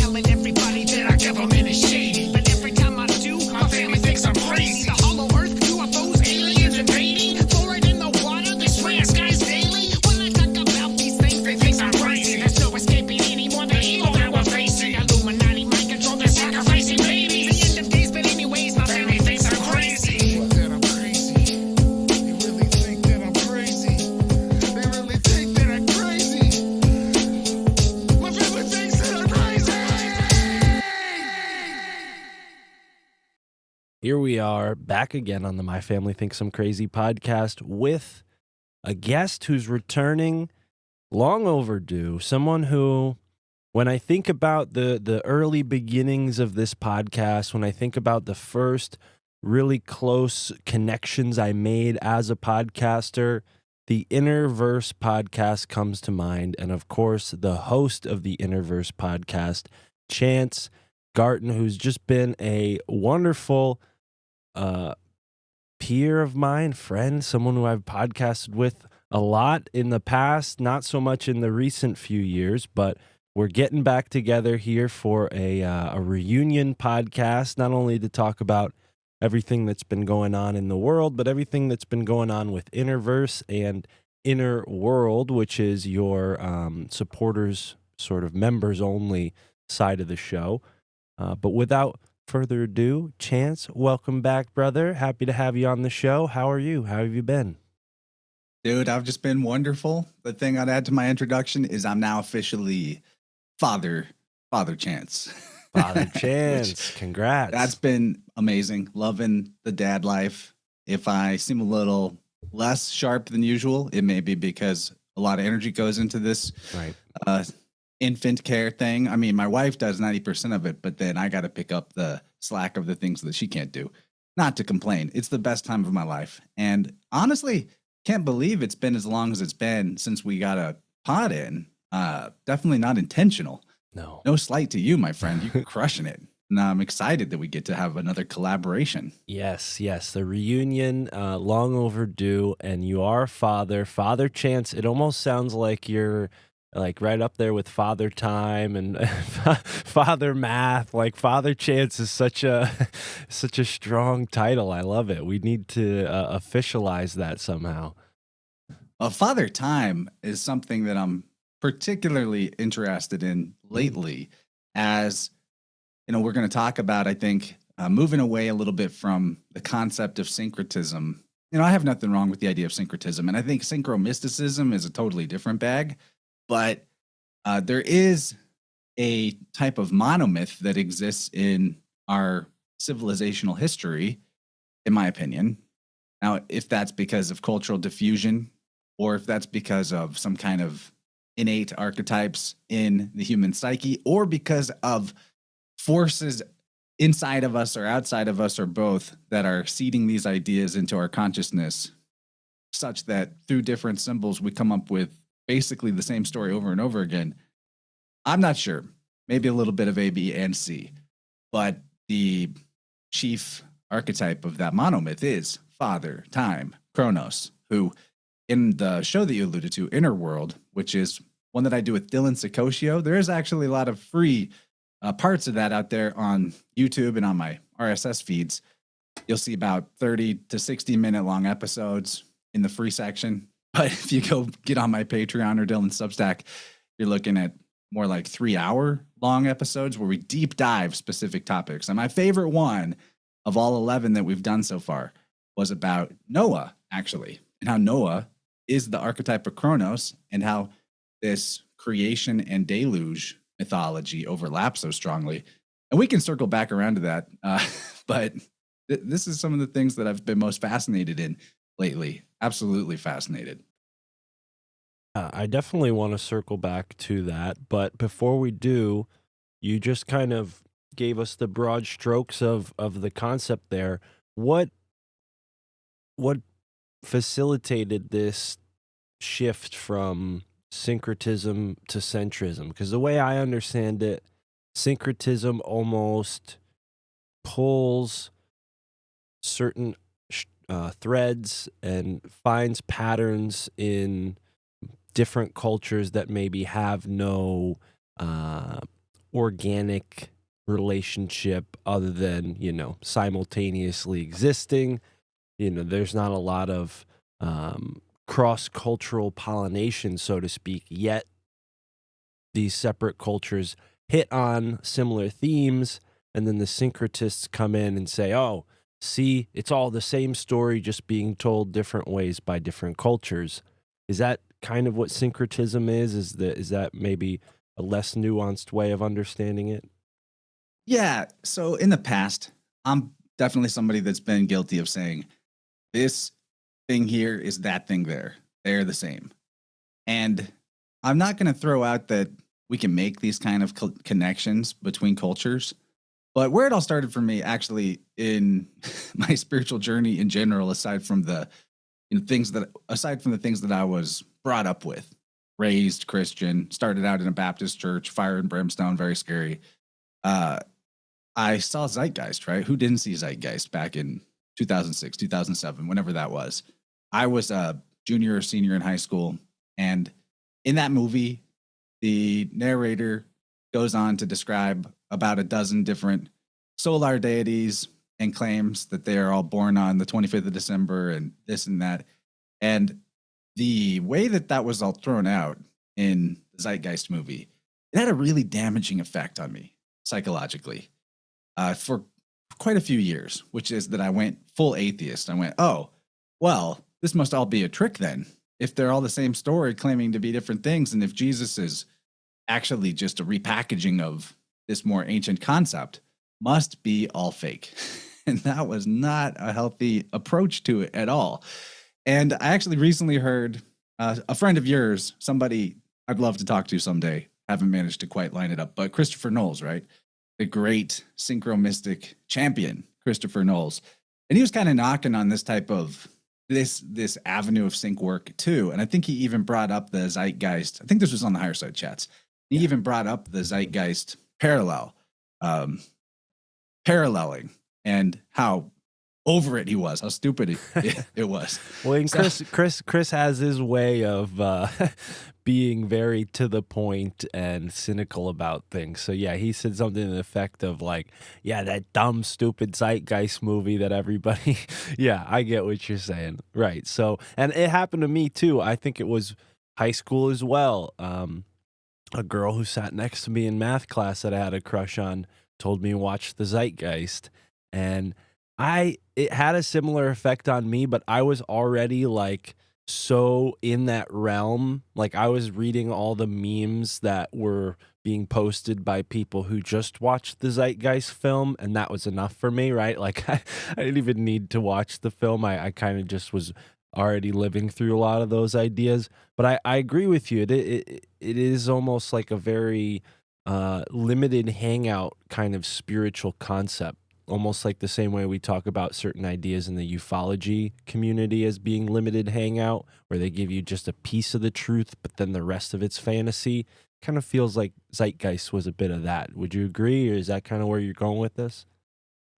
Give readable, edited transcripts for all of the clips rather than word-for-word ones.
telling everybody that our government is shady. But every time I do, my family thinks I'm crazy. The hollow earth, UFOs, aliens invading. Fluoride in the water, they swear skies daily. When I talk about these things, they think I'm crazy. There's no escaping anymore the evil that we're facing. Illuminati mind control, they're sacrificing babies. The end of days, but anyways, my family thinks I'm crazy. That I'm crazy. They really think that I'm crazy. They really think that I'm crazy. My family thinks that I'm crazy. Here we are back again on the My Family Thinks I'm Crazy podcast with a guest who's returning, long overdue, someone who, when I think about the early beginnings of this podcast, when I think about the first really close connections I made as a podcaster, the Innerverse podcast comes to mind. And of course, the host of the Innerverse podcast, Chance Garton, who's just been a wonderful peer of mine, friend, someone who I've podcasted with a lot in the past, not so much in the recent few years, but we're getting back together here for a reunion podcast, not only to talk about everything that's been going on in the world, but everything that's been going on with Innerverse and Inner World, which is your supporters, sort of members only side of the show. But without further ado, Chance, welcome back, brother. Happy to have you on the show. How are you? How have you been? Dude, I've just been wonderful. The thing I'd add to my introduction is I'm now officially Father Chance. Father Chance, congrats. That's been amazing. Loving the dad life. If I seem a little less sharp than usual, it may be because a lot of energy goes into this infant care thing. I mean, my wife does 90% of it, but then I got to pick up the slack of the things that she can't do. Not to complain. It's the best time of my life. And honestly, can't believe it's been as long as it's been since we got a pod in. Definitely not intentional. No slight to you, my friend. You're crushing it. And I'm excited that we get to have another collaboration. Yes. The reunion, long overdue, and you are Father Chance. It almost sounds like you're like right up there with Father Time and Father Math. Like Father Chance is such a strong title. I love it. We need to officialize that somehow. Father Time is something that I'm particularly interested in lately, as you know, we're going to talk about, I think, moving away a little bit from the concept of syncretism. You know, I have nothing wrong with the idea of syncretism, and I think synchromysticism is a totally different bag. But there is a type of monomyth that exists in our civilizational history, in my opinion. Now, if that's because of cultural diffusion, or if that's because of some kind of innate archetypes in the human psyche, or because of forces inside of us or outside of us, or both, that are seeding these ideas into our consciousness, such that through different symbols we come up with basically the same story over and over again. I'm not sure. Maybe a little bit of A, B, and C. But the chief archetype of that monomyth is Father Time, Kronos, who in the show that you alluded to, Inner World, which is one that I do with Dylan Sicosio, there is actually a lot of free parts of that out there on YouTube and on my RSS feeds. You'll see about 30 to 60 minute long episodes in the free section. But if you go get on my Patreon or Dylan's Substack, you're looking at more like 3-hour long episodes where we deep dive specific topics. And my favorite one of all 11 that we've done so far was about Noah, actually, and how Noah is the archetype of Kronos, and how this creation and deluge mythology overlap so strongly. And we can circle back around to that. But this is some of the things that I've been most fascinated in lately. Absolutely fascinated. I definitely want to circle back to that. But before we do, you just kind of gave us the broad strokes of the concept there. What facilitated this shift from syncretism to centrism? Because the way I understand it, syncretism almost pulls certain threads and finds patterns in different cultures that maybe have no organic relationship other than, simultaneously existing. There's not a lot of cross-cultural pollination, so to speak, yet these separate cultures hit on similar themes, and then the syncretists come in and say, oh, see, it's all the same story, just being told different ways by different cultures. Is that kind of what syncretism is? Is that maybe a less nuanced way of understanding it? Yeah. So in the past, I'm definitely somebody that's been guilty of saying this thing here is that thing there. They're the same. And I'm not going to throw out that we can make these kind of connections between cultures. But where it all started for me, actually, in my spiritual journey in general, aside from the things that I was brought up with, raised Christian, started out in a Baptist church, fire and brimstone, very scary. I saw Zeitgeist, right? Who didn't see Zeitgeist back in 2006, 2007, whenever that was? I was a junior or senior in high school, and in that movie, the narrator goes on to describe about a dozen different solar deities and claims that they are all born on the 25th of December and this and that. And the way that was all thrown out in the Zeitgeist movie, it had a really damaging effect on me psychologically for quite a few years, which is that I went full atheist. I went, oh, well, this must all be a trick then. If they're all the same story claiming to be different things, and if Jesus is actually just a repackaging of this more ancient concept, must be all fake. And that was not a healthy approach to it at all. And I actually recently heard a friend of yours, somebody I'd love to talk to someday, haven't managed to quite line it up, but Christopher Knowles, right? The great synchro-mystic champion, Christopher Knowles. And he was kind of knocking on this type of this avenue of sync work too. And I think he even brought up the Zeitgeist. I think this was on the Higher Side chats. He even brought up the Zeitgeist paralleling, and how over it he was, how stupid it was. Well, and Chris has his way of being very to the point and cynical about things. So yeah, he said something to the effect of like, yeah, that dumb, stupid Zeitgeist movie that everybody, yeah, I get what you're saying. Right. So, and it happened to me too. I think it was high school as well. A girl who sat next to me in math class that I had a crush on told me to watch the Zeitgeist, and it had a similar effect on me, but I was already like so in that realm. Like I was reading all the memes that were being posted by people who just watched the Zeitgeist film, and that was enough for me, right? Like I didn't even need to watch the film. I kind of just was already living through a lot of those ideas. But I agree with you. It is almost like a very limited hangout kind of spiritual concept, almost like the same way we talk about certain ideas in the ufology community as being limited hangout, where they give you just a piece of the truth, but then the rest of it's fantasy. Kind of feels like Zeitgeist was a bit of that. Would you agree, or is that kind of where you're going with this?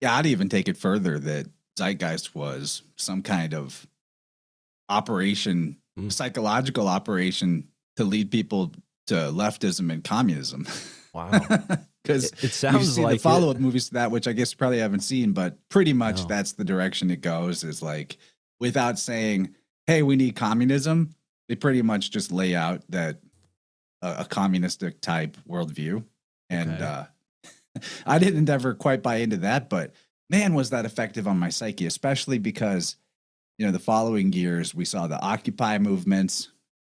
Yeah, I'd even take it further that Zeitgeist was some kind of operation, psychological operation to lead people to leftism and communism. Wow. Because it sounds like the follow-up movies to that, which I guess you probably haven't seen, but pretty much that's the direction it goes, is like, without saying, hey, we need communism, they pretty much just lay out that a communistic type worldview. And I didn't ever quite buy into that, but man, was that effective on my psyche, especially because, the following years we saw the Occupy movements.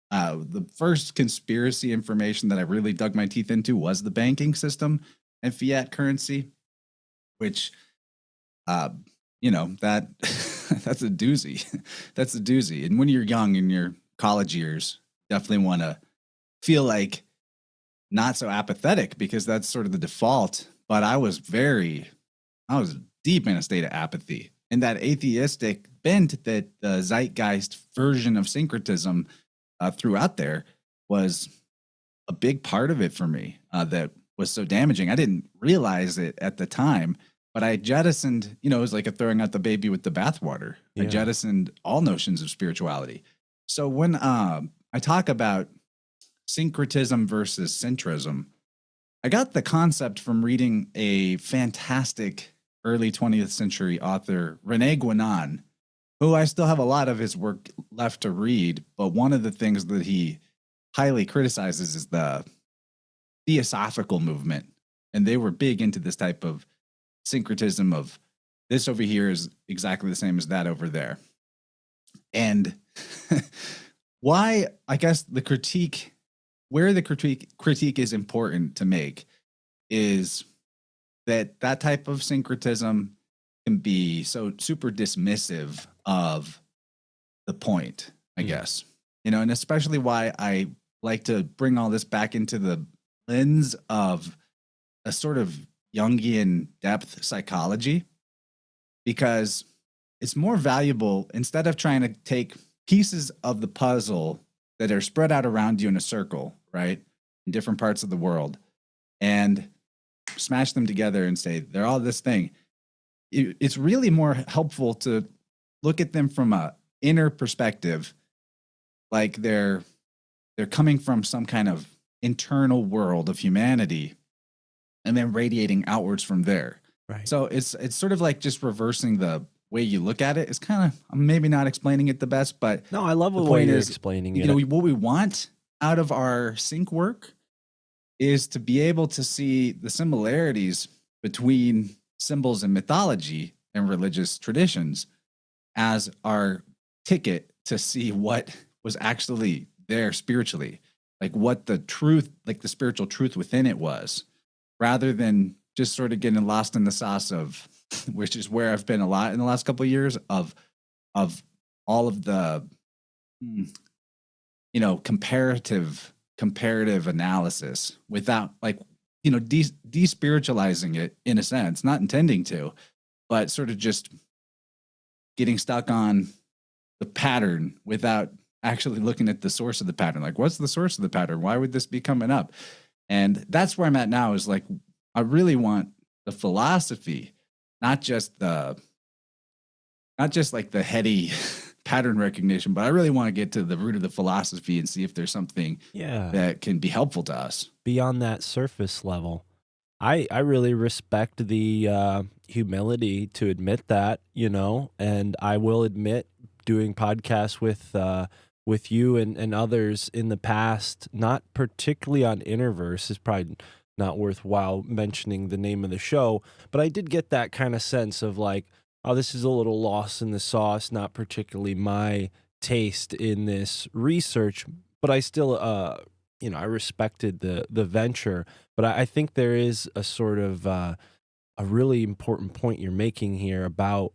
The first conspiracy information that I really dug my teeth into was the banking system and fiat currency, which, that that's a doozy. That's a doozy. And when you're young in your college years, definitely want to feel like not so apathetic, because that's sort of the default. But I was deep in a state of apathy, and that atheistic bent that the Zeitgeist version of syncretism throughout there was a big part of it for me, that was so damaging. I didn't realize it at the time, but I jettisoned, it was like a throwing out the baby with the bathwater. Yeah. I jettisoned all notions of spirituality. So when I talk about syncretism versus centrism, I got the concept from reading a fantastic early 20th century author, Rene Guénon, who I still have a lot of his work left to read. But one of the things that he highly criticizes is the theosophical movement. And they were big into this type of syncretism of this over here is exactly the same as that over there. And why, I guess the critique, where the critique is important to make is that that type of syncretism can be so super dismissive of the point, I guess. You know, and especially why I like to bring all this back into the lens of a sort of Jungian depth psychology, because it's more valuable instead of trying to take pieces of the puzzle that are spread out around you in a circle, right, in different parts of the world, and smash them together and say they're all this thing. It's really more helpful to look at them from a inner perspective, like they're coming from some kind of internal world of humanity and then radiating outwards from there. Right. So it's sort of like just reversing the way you look at it. It's kind of, I'm maybe not explaining it the best, but No, I love the the way point you're is, explaining you it. know, what we want out of our sync work is to be able to see the similarities between symbols and mythology and religious traditions as our ticket to see what was actually there spiritually, like what the truth, like the spiritual truth within it was, rather than just sort of getting lost in the sauce of, which is where I've been a lot in the last couple of years of all of the, you know, comparative analysis without, like, you know, despiritualizing it in a sense, not intending to, but sort of just getting stuck on the pattern without actually looking at the source of the pattern. Like, what's the source of the pattern? Why would this be coming up? And that's where I'm at now, is like, I really want the philosophy, not just like the heady pattern recognition, but I really want to get to the root of the philosophy and see if there's something that can be helpful to us. Beyond that surface level. I really respect the humility to admit that, you know, and I will admit doing podcasts with you and others in the past, not particularly on Interverse, is probably not worthwhile mentioning the name of the show, but I did get that kind of sense of like, oh, this is a little lost in the sauce, not particularly my taste in this research, but I still, you know, I respected the venture. But I think there is a sort of a really important point you're making here about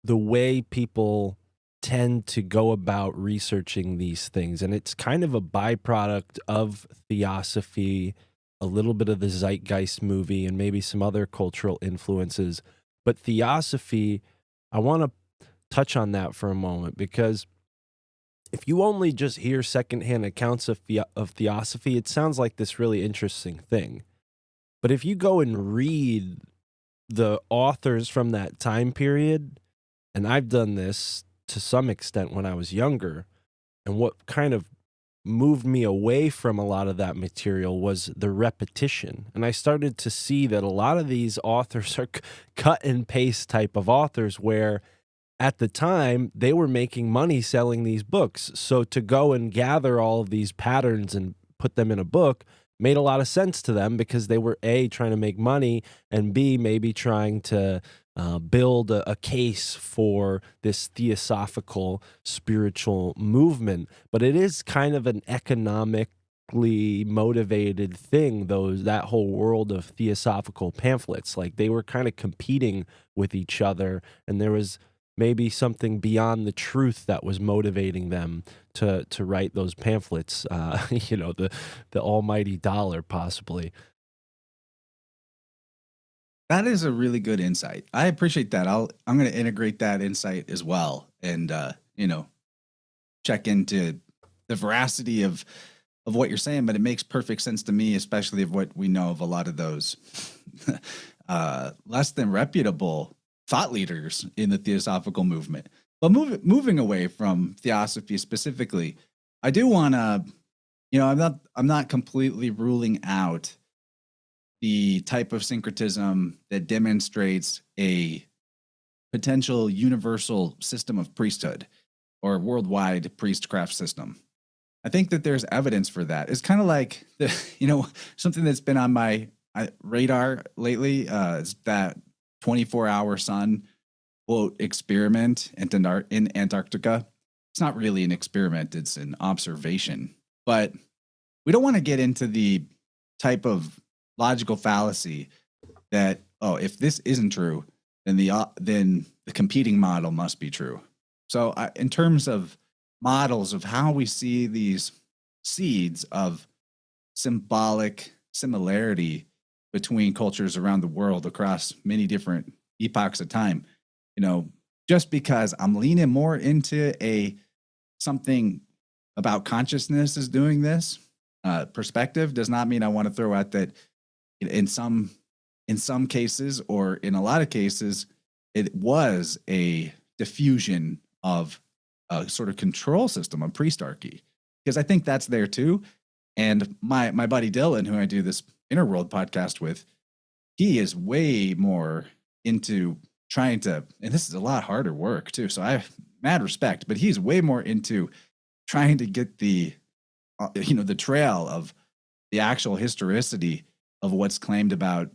the way people tend to go about researching these things. And it's kind of a byproduct of theosophy, a little bit of the Zeitgeist movie, and maybe some other cultural influences. But theosophy, I want to touch on that for a moment, because if you only just hear secondhand accounts of theosophy, it sounds like this really interesting thing. But if you go and read the authors from that time period, and I've done this to some extent when I was younger, and what kind of moved me away from a lot of that material was the repetition. And I started to see that a lot of these authors are cut and paste type of authors, where at the time they were making money selling these books. So to go and gather all of these patterns and put them in a book made a lot of sense to them, because they were A, trying to make money, and B, maybe trying to build a case for this theosophical spiritual movement. But it is kind of an economically motivated thing, that whole world of theosophical pamphlets. Like, they were kind of competing with each other, and there was maybe something beyond the truth that was motivating them to write those pamphlets, you know, the almighty dollar, possibly. That is a really good insight. I appreciate that. I'm going to integrate that insight as well, and you know, check into the veracity of what you're saying. But it makes perfect sense to me, especially of what we know of a lot of those less than reputable thought leaders in the theosophical movement. But moving away from theosophy specifically, I do want to I'm not completely ruling out the type of syncretism that demonstrates a potential universal system of priesthood or worldwide priestcraft system. I think that there's evidence for that. It's kind of like something that's been on my radar lately. Is that 24-hour sun quote experiment in Antarctica. It's not really an experiment; it's an observation. But we don't want to get into the type of logical fallacy that, oh, if this isn't true, then the competing model must be true. So in terms of models of how we see these seeds of symbolic similarity between cultures around the world across many different epochs of time, just because I'm leaning more into something about consciousness is doing this perspective does not mean I want to throw out that in some cases, or in a lot of cases, it was a diffusion of a sort of control system, a priestarchy, because I think that's there too. And my buddy Dylan, who I do this Inner World podcast with, he is way more into trying to, and this is a lot harder work too. So I have mad respect, but he's way more into trying to get the trail of the actual historicity of what's claimed about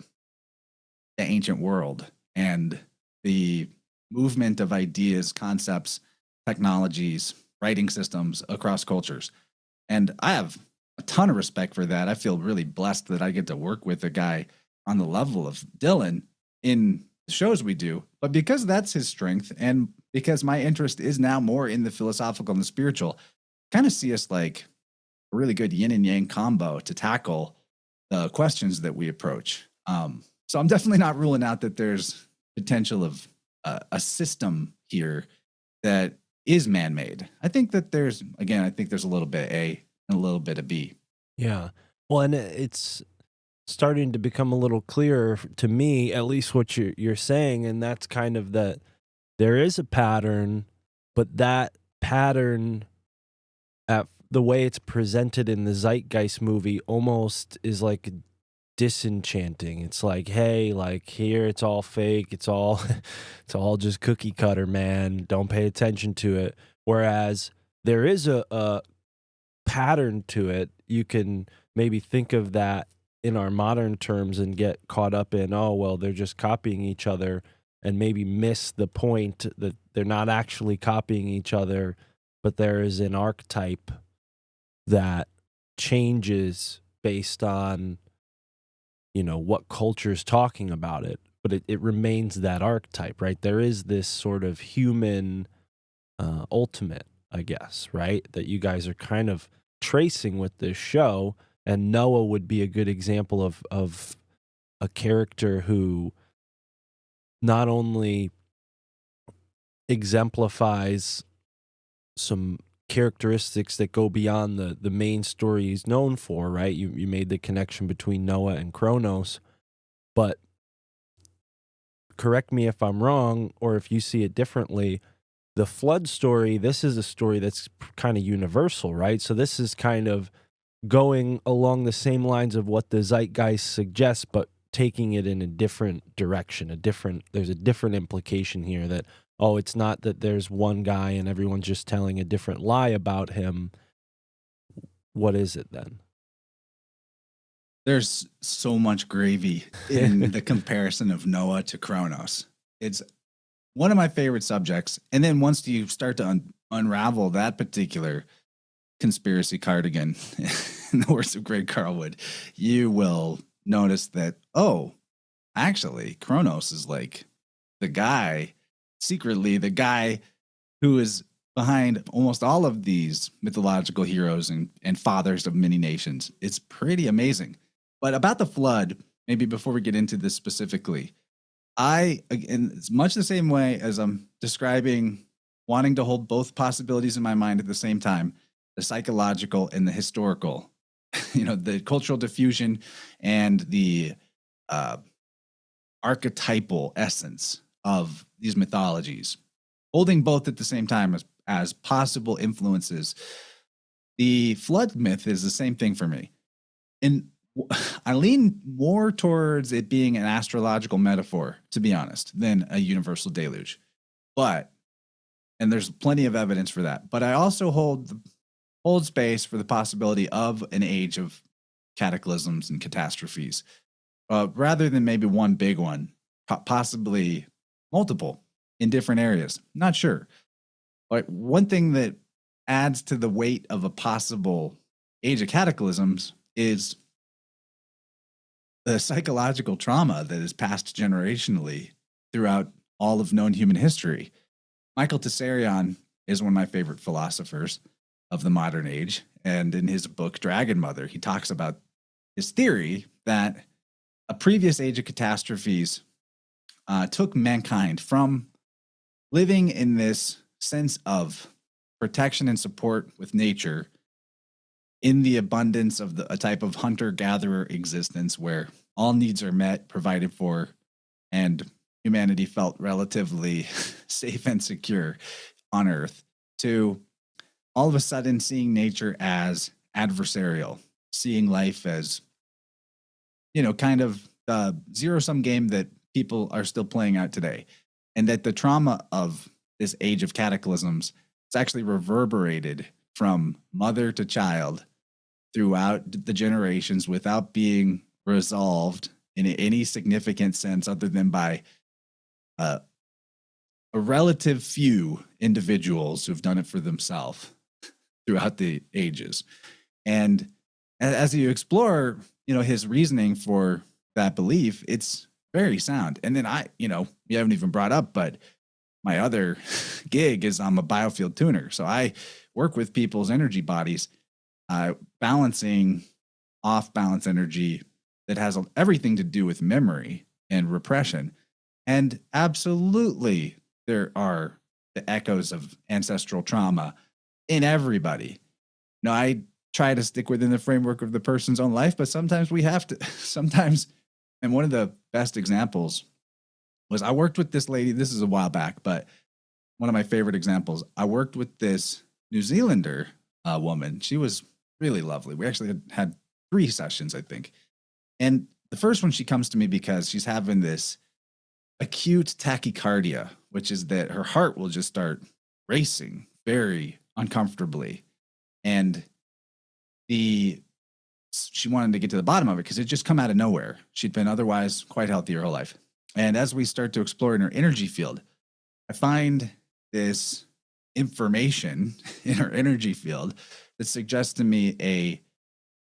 the ancient world and the movement of ideas, concepts, technologies, writing systems across cultures. And I have a ton of respect for that. I feel really blessed that I get to work with a guy on the level of Dylan in the shows we do. But because that's his strength, and because my interest is now more in the philosophical and the spiritual, kind of see us like a really good yin and yang combo to tackle the questions that we approach. So I'm definitely not ruling out that there's potential of a system here that is man-made. I think that there's a little bit A and a little bit of B. Yeah. Well, and it's starting to become a little clearer to me, at least what you're saying, and that's kind of that there is a pattern, but that pattern, at the way it's presented in the Zeitgeist movie, almost is like disenchanting. It's like, hey, like here it's all fake, it's all just cookie cutter, man, don't pay attention to it. Whereas there is a pattern to it. You can maybe think of that in our modern terms and get caught up in, oh well, they're just copying each other, and maybe miss the point that they're not actually copying each other, but there is an archetype that changes based on what culture is talking about it, but it remains that archetype, right? There is this sort of human ultimate, I guess, right, that you guys are kind of tracing with this show. And Noah would be a good example of a character who not only exemplifies some characteristics that go beyond the main story he's known for, right? You made the connection between Noah and Kronos, but correct me if I'm wrong, or if you see it differently. The flood story, this is a story that's kind of universal, right? So this is kind of going along the same lines of what the Zeitgeist suggests, but taking it in a different direction. There's a different implication here that, oh, it's not that there's one guy and everyone's just telling a different lie about him. What is it then? There's so much gravy in the comparison of Noah to Kronos. It's one of my favorite subjects. And then once you start to unravel that particular conspiracy cardigan, in the words of Greg Carlwood, you will notice that, oh, actually, Kronos is like secretly the guy who is behind almost all of these mythological heroes and fathers of many nations. It's pretty amazing. But about the flood, maybe before we get into this specifically, in it's much the same way as I'm describing wanting to hold both possibilities in my mind at the same time, the psychological and the historical, the cultural diffusion and the archetypal essence of these mythologies, holding both at the same time as possible influences. The flood myth is the same thing for me. And I lean more towards it being an astrological metaphor, to be honest, than a universal deluge. But, and there's plenty of evidence for that. But I also hold space for the possibility of an age of cataclysms and catastrophes, rather than maybe one big one, possibly multiple in different areas. Not sure. But one thing that adds to the weight of a possible age of cataclysms is the psychological trauma that is passed generationally throughout all of known human history. Michael Tessarion is one of my favorite philosophers of the modern age. And in his book, Dragon Mother, he talks about his theory that a previous age of catastrophes took mankind from living in this sense of protection and support with nature in the abundance of a type of hunter-gatherer existence where all needs are met, provided for, and humanity felt relatively safe and secure on Earth, to all of a sudden seeing nature as adversarial, seeing life as, kind of the zero-sum game that people are still playing out today. And that the trauma of this age of cataclysms is actually reverberated from mother to child throughout the generations without being resolved in any significant sense other than by a relative few individuals who've done it for themselves throughout the ages. And as you explore, his reasoning for that belief, it's very sound. And then you haven't even brought up, but my other gig is I'm a biofield tuner. So I work with people's energy bodies, balancing off balance energy that has everything to do with memory and repression. And absolutely, there are the echoes of ancestral trauma in everybody. I try to stick within the framework of the person's own life, but sometimes we have to, and one of the best examples was I worked with this lady, this is a while back, but one of my favorite examples, I worked with this New Zealander woman. She was really lovely. We actually had 3 sessions, I think. And the first one, she comes to me because she's having this acute tachycardia, which is that her heart will just start racing very uncomfortably. And she wanted to get to the bottom of it because it just come out of nowhere. She'd been otherwise quite healthy her whole life. And as we start to explore in her energy field, I find this information in her energy field that suggests to me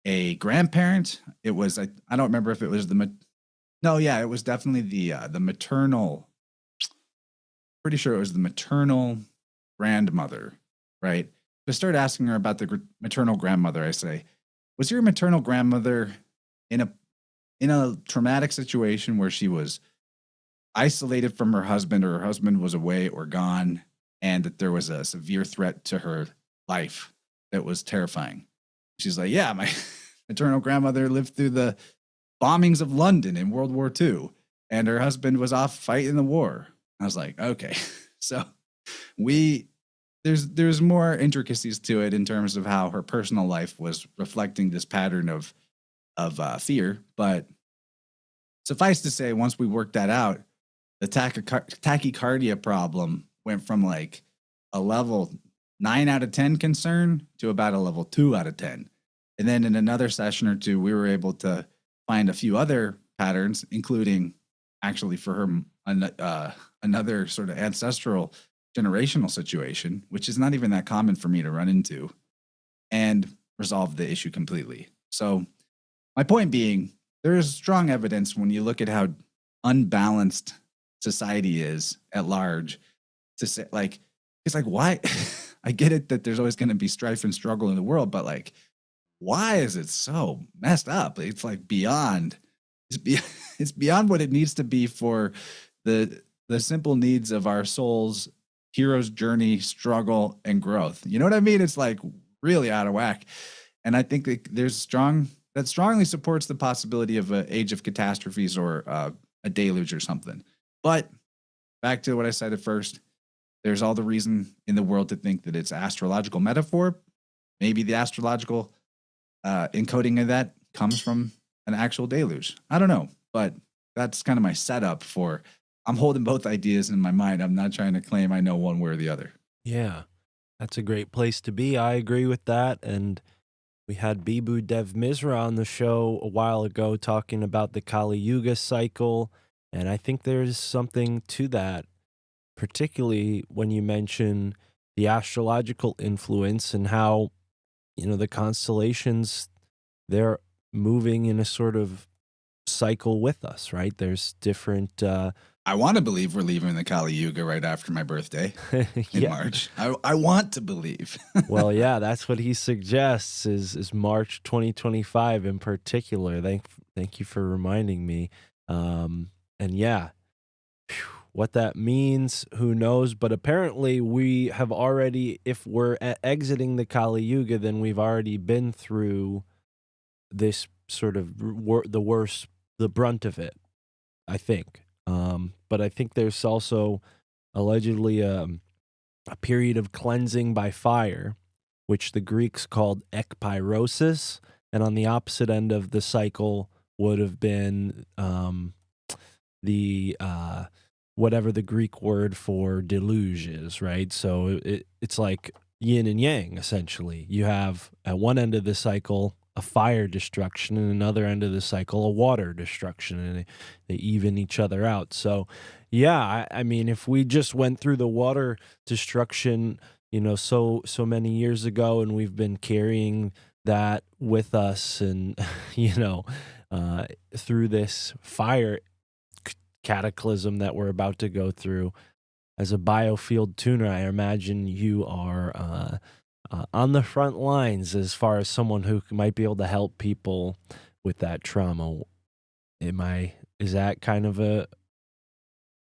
a grandparent. It was, I don't remember if it was it was definitely the maternal, pretty sure it was the maternal grandmother, right? To start asking her about the maternal grandmother, I say, was your maternal grandmother in a traumatic situation where she was isolated from her husband, or her husband was away or gone, and that there was a severe threat to her life that was terrifying? She's like, yeah, my maternal grandmother lived through the bombings of London in World War II, and her husband was off fighting the war. I was like, okay, so there's more intricacies to it in terms of how her personal life was reflecting this pattern of fear. But suffice to say, once we worked that out, the tachycardia problem went from like a level 9 out of 10 concern to about a level 2 out of 10. And then in another session or two, we were able to find a few other patterns, including actually for her another sort of ancestral generational situation, which is not even that common for me to run into, and resolve the issue completely. So my point being, there is strong evidence when you look at how unbalanced society is at large to say, like, it's like, why? I get it that there's always going to be strife and struggle in the world, but like, why is it so messed up? It's like it's beyond what it needs to be for the simple needs of our souls, hero's journey, struggle, and growth. You know what I mean? It's like really out of whack. And I think that strongly supports the possibility of an age of catastrophes or a deluge or something. But back to what I said at first, there's all the reason in the world to think that it's astrological metaphor. maybe the astrological encoding of that comes from an actual deluge. I don't know, but that's kind of my setup for. I'm holding both ideas in my mind. I'm not trying to claim I know one way or the other. Yeah, that's a great place to be. I agree with that. And we had Bibu Dev Misra on the show a while ago talking about the Kali Yuga cycle. And I think there's something to that, particularly when you mention the astrological influence and how, the constellations, they're moving in a sort of cycle with us, right? There's different, I want to believe we're leaving the Kali Yuga right after my birthday in yeah. March. I want to believe. Well, yeah, that's what he suggests is March 2025 in particular. Thank you for reminding me. And yeah, what that means, who knows? But apparently we have already, if we're exiting the Kali Yuga, then we've already been through this sort of the brunt of it, I think. But I think there's also allegedly a period of cleansing by fire, which the Greeks called ekpyrosis, and on the opposite end of the cycle would have been the whatever the Greek word for deluge is, right? So it's like yin and yang, essentially. You have at one end of the cycle a fire destruction, and another end of the cycle a water destruction, and they even each other out. So yeah, I mean, if we just went through the water destruction, so many years ago, and we've been carrying that with us, and through this fire cataclysm that we're about to go through, as a biofield tuner, I imagine you are on the front lines as far as someone who might be able to help people with that trauma. Is that kind of a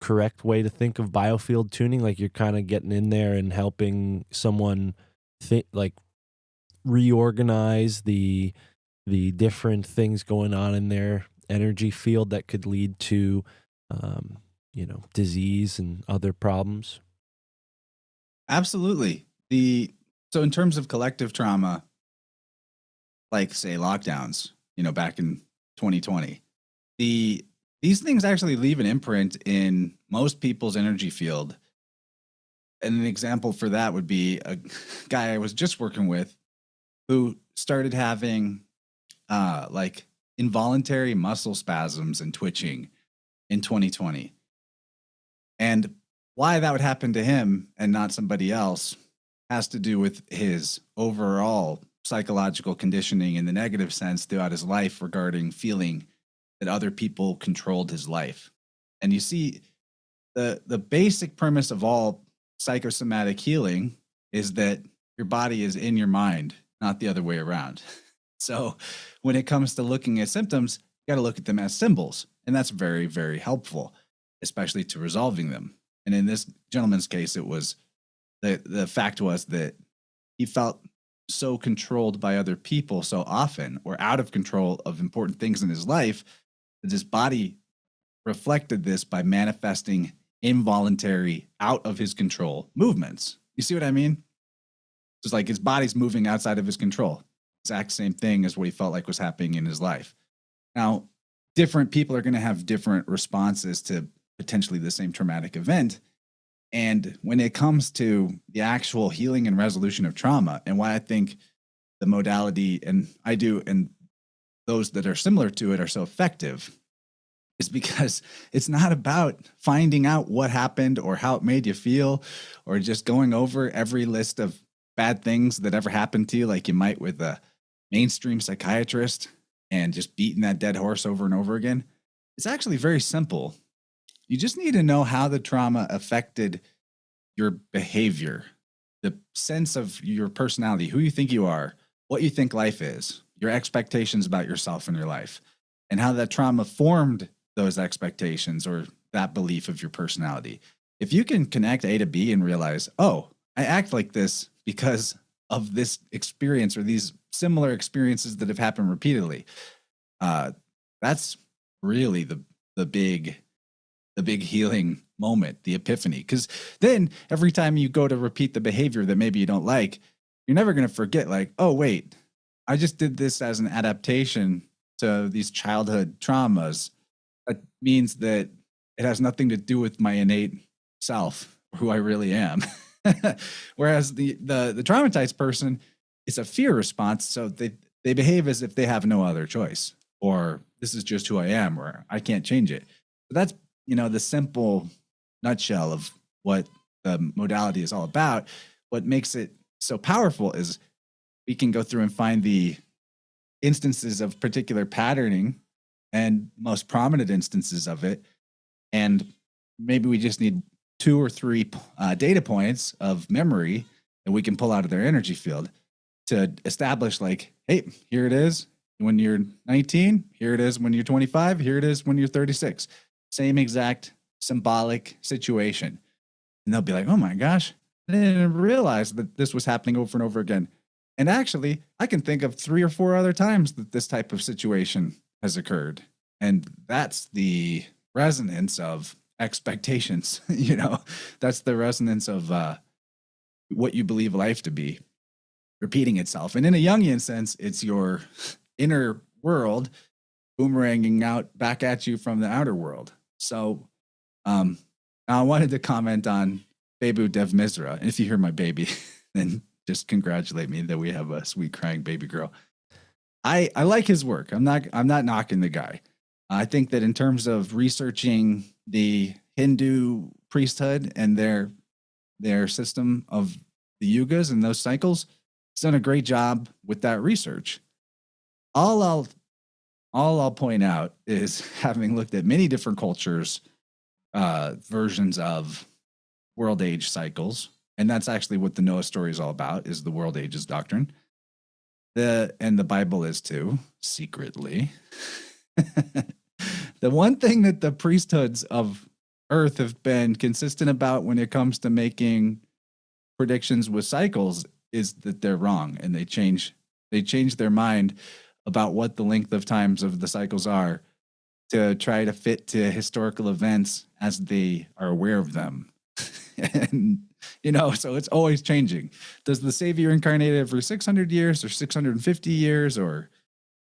correct way to think of biofield tuning? Like you're kind of getting in there and helping someone reorganize the different things going on in their energy field that could lead to disease and other problems. Absolutely. So in terms of collective trauma, like say lockdowns, back in 2020, these things actually leave an imprint in most people's energy field. And an example for that would be a guy I was just working with who started having involuntary muscle spasms and twitching in 2020. And why that would happen to him and not somebody else has to do with his overall psychological conditioning in the negative sense throughout his life regarding feeling that other people controlled his life. And you see, the basic premise of all psychosomatic healing is that your body is in your mind, not the other way around. So when it comes to looking at symptoms, you got to look at them as symbols. And that's very, very helpful, especially to resolving them. And in this gentleman's case, it was the fact was that he felt so controlled by other people so often, or out of control of important things in his life, that his body reflected this by manifesting involuntary, out of his control movements. You see what I mean? It's like his body's moving outside of his control. Exact same thing as what he felt like was happening in his life. Now, different people are going to have different responses to potentially the same traumatic event. And when it comes to the actual healing and resolution of trauma, and why I think the modality, and I do, and those that are similar to it are so effective, is because it's not about finding out what happened or how it made you feel, or just going over every list of bad things that ever happened to you, like you might with a mainstream psychiatrist, and just beating that dead horse over and over again. It's actually very simple. You just need to know how the trauma affected your behavior, the sense of your personality, who you think you are, what you think life is, your expectations about yourself and your life, and how that trauma formed those expectations or that belief of your personality. If you can connect A to B and realize, oh, I act like this because of this experience or these similar experiences that have happened repeatedly, that's really the big healing moment, the epiphany. Because then every time you go to repeat the behavior that maybe you don't like, you're never going to forget, like, oh, wait, I just did this as an adaptation to these childhood traumas. That means that it has nothing to do with my innate self, who I really am. Whereas the traumatized person, it's a fear response. So they behave as if they have no other choice, or this is just who I am, or I can't change it. So that's, the simple nutshell of what the modality is all about. What makes it so powerful is we can go through and find the instances of particular patterning and most prominent instances of it. And maybe we just need 2 or 3 data points of memory that we can pull out of their energy field to establish, like, hey, here it is when you're 19, here it is when you're 25, here it is when you're 36. Same exact symbolic situation. And they'll be like, oh my gosh, I didn't realize that this was happening over and over again. And actually, I can think of 3 or 4 other times that this type of situation has occurred. And that's the resonance of expectations. That's the resonance of what you believe life to be, repeating itself. And in a Jungian sense, it's your inner world boomeranging out back at you from the outer world. So I wanted to comment on Babu Dev Misra. And if you hear my baby, then just congratulate me that we have a sweet crying baby girl. I like his work. I'm not knocking the guy. I think that in terms of researching the Hindu priesthood and their system of the yugas and those cycles, he's done a great job with that research. All I'll point out is, having looked at many different cultures, versions of world age cycles, and that's actually what the Noah story is all about, is the world ages doctrine. And the Bible is too, secretly. The one thing that the priesthoods of Earth have been consistent about when it comes to making predictions with cycles is that they're wrong, and they change their mind about what the length of times of the cycles are to try to fit to historical events as they are aware of them. And so it's always changing. Does the Savior incarnate every 600 years or 650 years or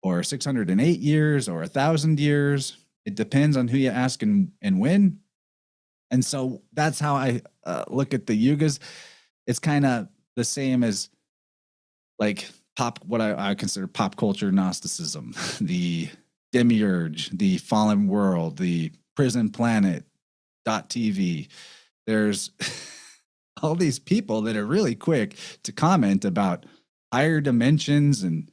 608 years or 1,000 years? It depends on who you ask and when. And so that's how I look at the yugas. It's kind of the same as, like, what I consider pop culture Gnosticism, the demiurge, the fallen world, the prison planet, .tv. There's all these people that are really quick to comment about higher dimensions and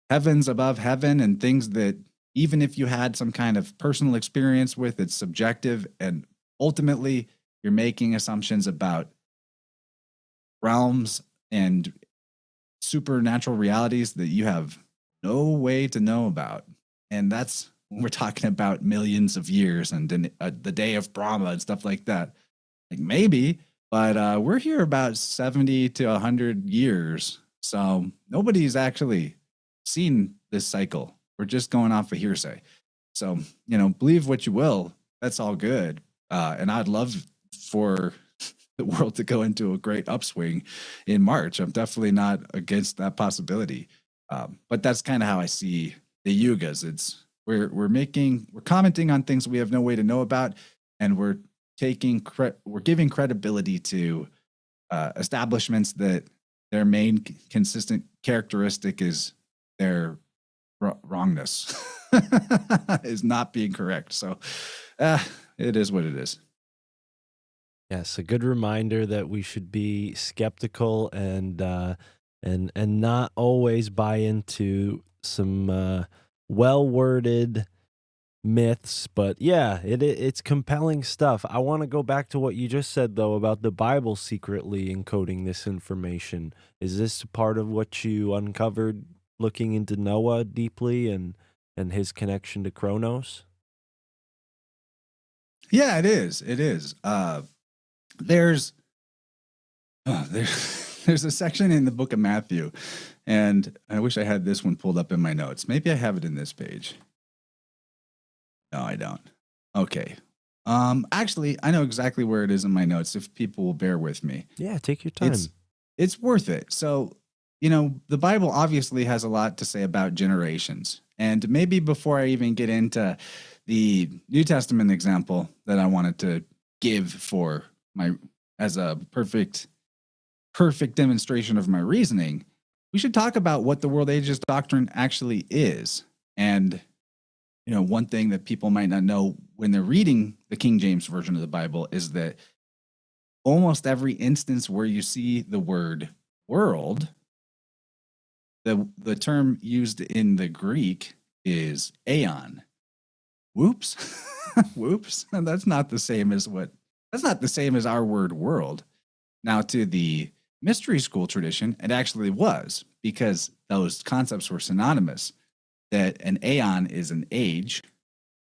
heavens above heaven and things that, even if you had some kind of personal experience with, it's subjective, and ultimately you're making assumptions about realms and supernatural realities that you have no way to know about. And that's when we're talking about millions of years and the day of Brahma and stuff like that. Like, maybe, but we're here about 70 to 100 years. So nobody's actually seen this cycle. We're just going off of hearsay. So, believe what you will. That's all good. And I'd love for the world to go into a great upswing in March. I'm definitely not against that possibility. But that's kind of how I see the yugas. It's we're commenting on things we have no way to know about, and we're giving credibility to establishments that their main consistent characteristic is their wrongness, is not being correct. So it is what it is. Yes, a good reminder that we should be skeptical and not always buy into some well-worded myths. But yeah, it's compelling stuff. I want to go back to what you just said, though, about the Bible secretly encoding this information. Is this part of what you uncovered looking into Noah deeply and his connection to Kronos? Yeah, it is. It is. There's a section in the book of Matthew, and I wish I had this one pulled up in my notes. Maybe I have it in this page. No, I don't. Okay. Actually, I know exactly where it is in my notes, if people will bear with me. Yeah, take your time. It's worth it. So the Bible obviously has a lot to say about generations. And maybe before I even get into the New Testament example that I wanted to give for my as a perfect demonstration of my reasoning, we should talk about what the world ages doctrine actually is. And one thing that people might not know when they're reading the King James version of the Bible is that almost every instance where you see the word world, the term used in the Greek is Aeon. Whoops. Whoops. That's not the same as our word world. Now, to the mystery school tradition, it actually was, because those concepts were synonymous, that an aeon is an age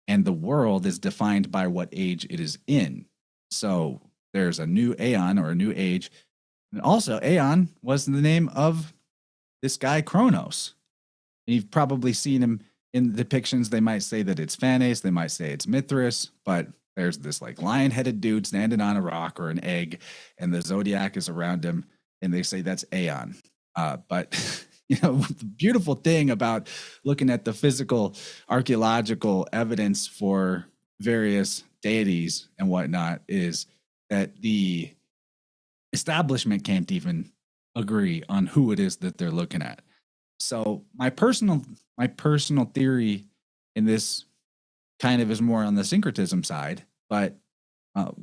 and the world is defined by what age it is in. So there's a new aeon or a new age. And also, Aeon was the name of this guy Kronos. And you've probably seen him in depictions. They might say that it's Phanes, they might say it's Mithras, but there's this like lion-headed dude standing on a rock or an egg, and the zodiac is around him, and they say that's Aeon. But the beautiful thing about looking at the physical archaeological evidence for various deities and whatnot is that the establishment can't even agree on who it is that they're looking at. So my personal theory in this kind of is more on the syncretism side, but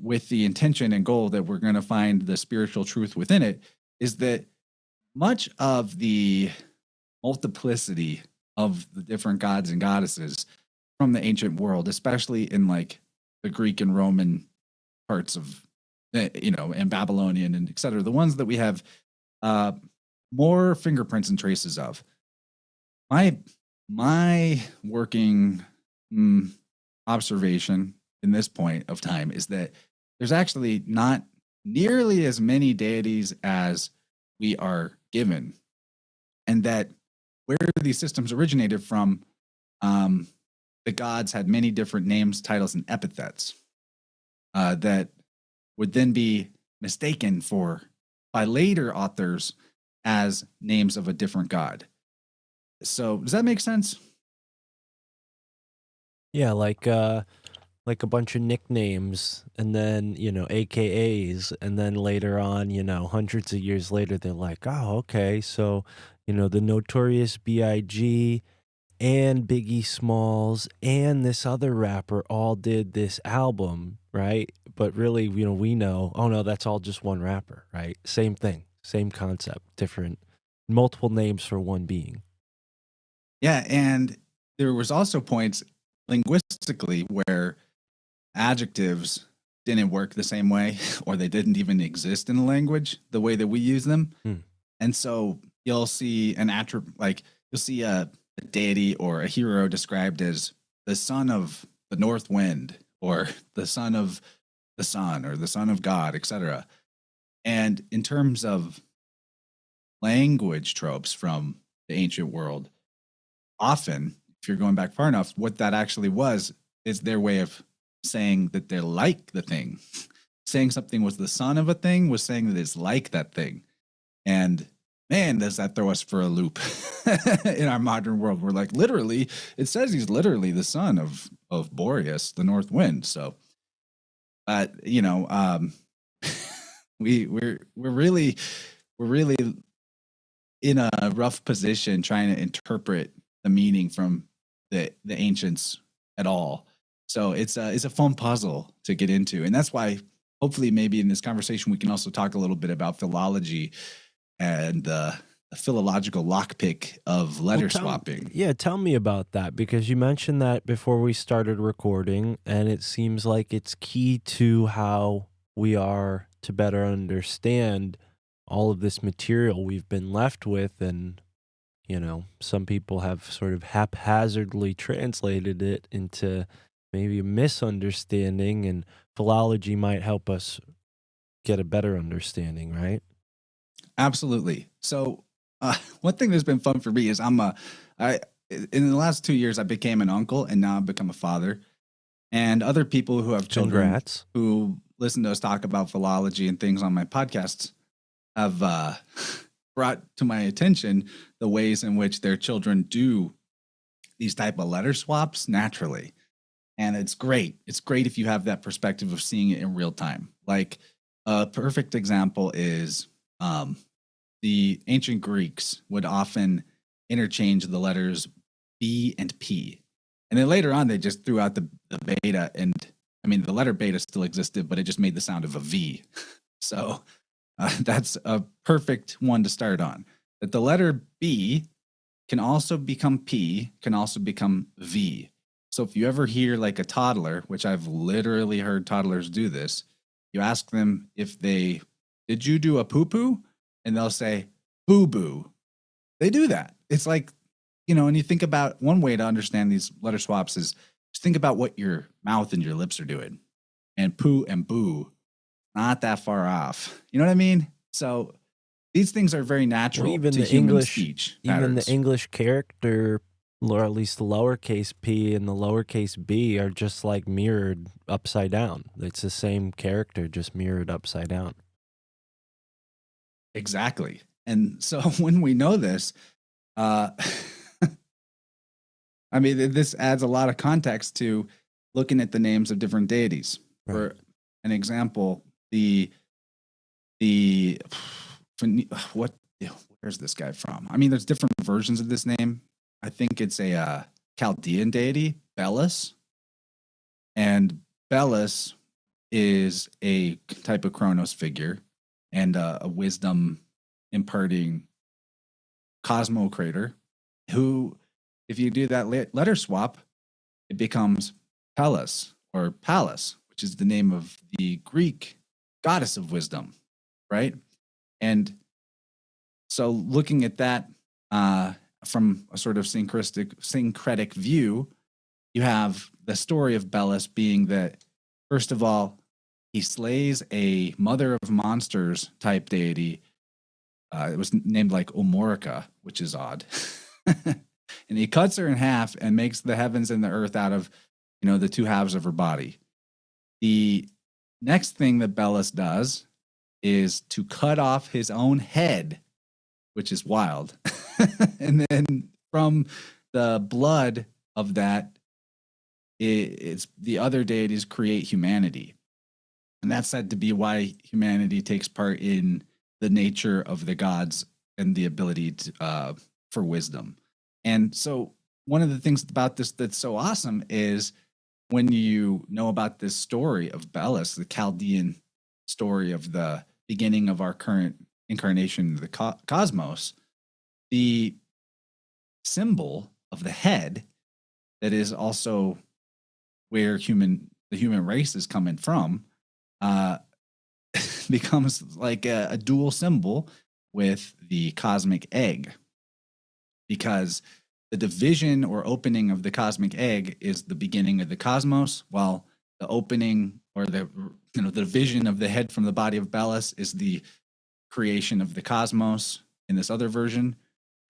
with the intention and goal that we're going to find the spiritual truth within it, is that much of the multiplicity of the different gods and goddesses from the ancient world, especially in like the Greek and Roman parts of, and Babylonian and et cetera, the ones that we have more fingerprints and traces of. My working observation in this point of time is that there's actually not nearly as many deities as we are given, and that where these systems originated from, the gods had many different names, titles, and epithets that would then be mistaken by later authors as names of a different god. So does that make sense? Yeah, like a bunch of nicknames, and then AKAs, and then later on, hundreds of years later, they're like, oh, okay, so the Notorious B.I.G. and Biggie Smalls and this other rapper all did this album, right? But really, we know, oh no, that's all just one rapper, right? Same thing, same concept, different, multiple names for one being. Yeah, and there was also points linguistically where adjectives didn't work the same way, or they didn't even exist in the language the way that we use them. And so you'll see you'll see a deity or a hero described as the son of the north wind, or the son of the sun, or the son of God, etc. And in terms of language tropes from the ancient world, often, if you're going back far enough, what that actually was is their way of saying that they're like the thing. Saying something was the son of a thing was saying that it's like that thing. And man, does that throw us for a loop in our modern world. We're like, literally, it says he's literally the son of Boreas, the north wind. So, but we're really in a rough position trying to interpret the meaning from the ancients at all. So it's a fun puzzle to get into, and that's why hopefully maybe in this conversation we can also talk a little bit about philology and the philological lockpick of letter swapping. Yeah, tell me about that, because you mentioned that before we started recording, and it seems like it's key to how we are to better understand all of this material we've been left with. And some people have sort of haphazardly translated it into maybe a misunderstanding, and philology might help us get a better understanding, right? Absolutely. So one thing that's been fun for me is in the last 2 years, I became an uncle, and now I've become a father. And other people who have children, Congrats. who listen to us talk about philology and things on my podcasts have brought to my attention the ways in which their children do these type of letter swaps naturally. And it's great. It's great if you have that perspective of seeing it in real time. Like a perfect example is the ancient Greeks would often interchange the letters B and P. And then later on, they just threw out the beta. And I mean, the letter beta still existed, but it just made the sound of a V. So that's a perfect one to start on. That the letter B can also become P, can also become V. So if you ever hear like a toddler, which I've literally heard toddlers do this, you ask them if did you do a poo-poo? And they'll say, boo-boo. They do that. It's like, and you think about one way to understand these letter swaps is just think about what your mouth and your lips are doing. And poo and boo, not that far off. You know what I mean? So these things are very natural Well, even to the human English speech even patterns. the English character, or at least the lowercase p and the lowercase b, are just like mirrored upside down. It's the same character, just mirrored upside down. Exactly. And so when we know this, I mean, this adds a lot of context to looking at the names of different deities. Right. For an example, where's this guy from? I mean, there's different versions of this name. I think it's a Chaldean deity, Belus. And Belus is a type of Kronos figure and a wisdom imparting cosmocrator who, if you do that letter swap, it becomes Pallas or Pallas, which is the name of the Greek goddess of wisdom, right? And so looking at that from a sort of syncretic view, you have the story of Belus being that, first of all, he slays a mother of monsters type deity. It was named like Omorica, which is odd. And he cuts her in half and makes the heavens and the earth out of, the two halves of her body. The next thing that Belus does is to cut off his own head, which is wild. And then from the blood of that, it's the other deities create humanity. And that's said to be why humanity takes part in the nature of the gods and the ability for wisdom. And so one of the things about this that's so awesome is when you know about this story of Belus, the Chaldean story of the beginning of our current incarnation of the cosmos, the symbol of the head that is also where the human race is coming from becomes like a dual symbol with the cosmic egg, because the division or opening of the cosmic egg is the beginning of the cosmos, while the opening or the division of the head from the body of Belus is the creation of the cosmos in this other version.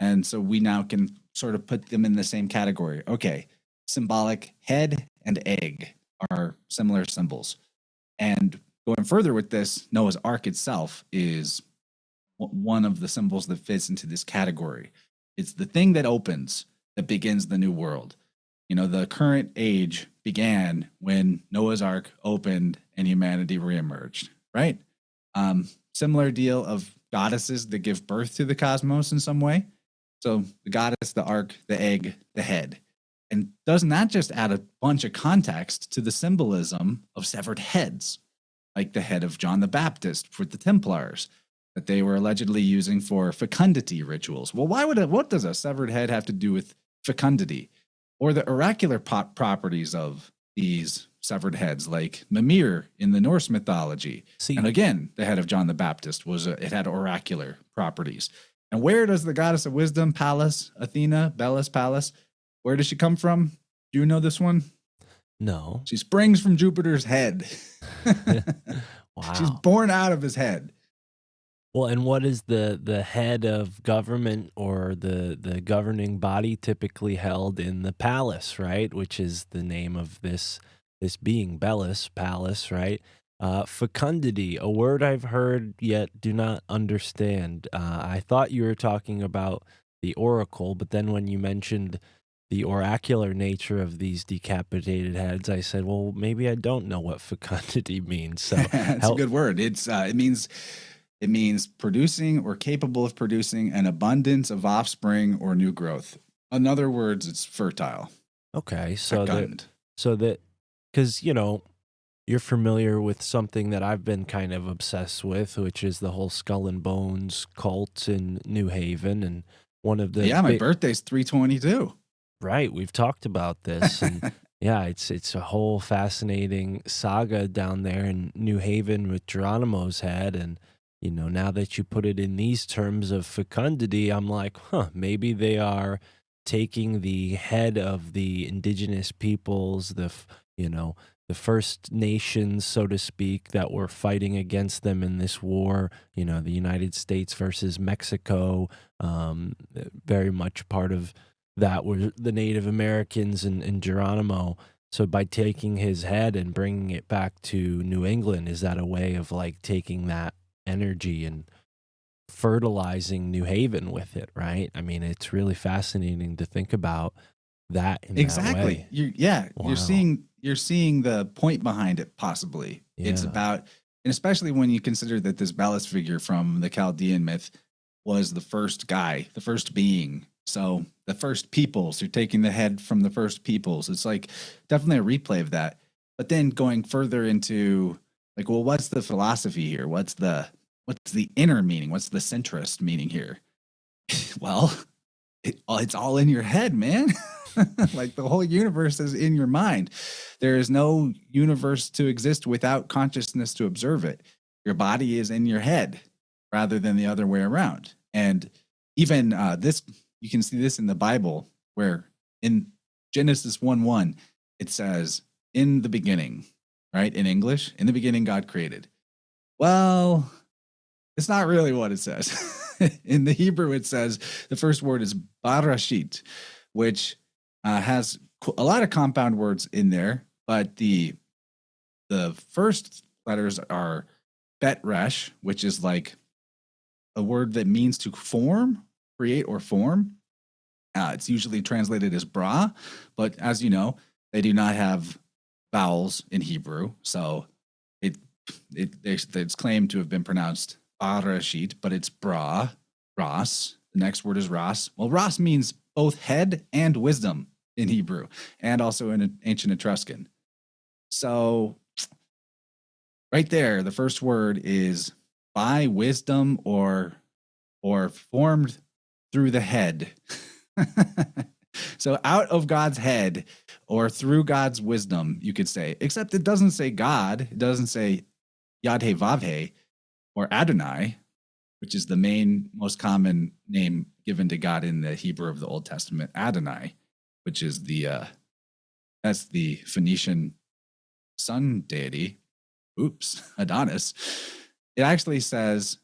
And so we now can sort of put them in the same category. Okay, symbolic head and egg are similar symbols. And going further with this, Noah's Ark itself is one of the symbols that fits into this category. It's the thing that opens, that begins the new world. The current age began when Noah's Ark opened and humanity reemerged, right? Similar deal of goddesses that give birth to the cosmos in some way. So the goddess, the ark, the egg, the head. And doesn't that just add a bunch of context to the symbolism of severed heads, like the head of John the Baptist for the Templars that they were allegedly using for fecundity rituals? Well, what does a severed head have to do with fecundity? Or the oracular properties of these severed heads, like Mimir in the Norse mythology. And again, the head of John the Baptist it had oracular properties. And where does the goddess of wisdom, Pallas, Athena, Belus, Pallas, where does she come from? Do you know this one? No. She springs from Jupiter's head. Wow. She's born out of his head. Well, and what is the head of government or the governing body typically held in the palace, right? Which is the name of this being, Belus, palace, right? Fecundity, a word I've heard yet do not understand. I thought you were talking about the oracle, but then when you mentioned the oracular nature of these decapitated heads, I said, well, maybe I don't know what fecundity means. So It's a good word. It means producing or capable of producing an abundance of offspring or new growth. In other words, it's fertile. Okay, Fecund. so that because you're familiar with something that I've been kind of obsessed with, which is the whole skull and bones cult in New Haven, and one of the Yeah, my birthday's 3/22. right. We've talked about this, and yeah, it's a whole fascinating saga down there in New Haven with Geronimo's head, and now that you put it in these terms of fecundity, I'm like, huh, maybe they are taking the head of the indigenous peoples, the First Nations, so to speak, that were fighting against them in this war, the United States versus Mexico, very much part of that were the Native Americans and Geronimo. So by taking his head and bringing it back to New England, is that a way of like taking that energy and fertilizing New Haven with it, right? I mean, it's really fascinating to think about that in that way. You're Wow. you're seeing the point behind it, possibly. It's Yeah. about, and especially when you consider that this Belus figure from the Chaldean myth was the first guy, the first being. So the first peoples, you're taking the head from the first peoples. It's like definitely a replay of that. But then going further into like, well, what's the philosophy here? What's the inner meaning? What's the centrist meaning here? Well, it's all in your head, man. Like the whole universe is in your mind. There is no universe to exist without consciousness to observe it. Your body is in your head rather than the other way around. And even this, you can see this in the Bible, where in Genesis 1:1, it says, in the beginning, right? In English, in the beginning, God created. Well, it's not really what it says. In the Hebrew, it says the first word is barashit, which has a lot of compound words in there, but the first letters are bet resh, which is like a word that means to form, create, or form. It's usually translated as bra, but as you know, they do not have vowels in Hebrew, so it's claimed to have been pronounced barashit, but it's bra, ras. The next word is ras. Well, ras means both head and wisdom in Hebrew, and also in ancient Etruscan. So right there, the first word is by wisdom or formed through the head. So out of God's head or through God's wisdom, you could say, except it doesn't say God. It doesn't say Yad-He Vav-He or Adonai, which is the most common name given to God in the Hebrew of the Old Testament, Adonai, which is that's the Phoenician sun deity. Oops, Adonis. It actually says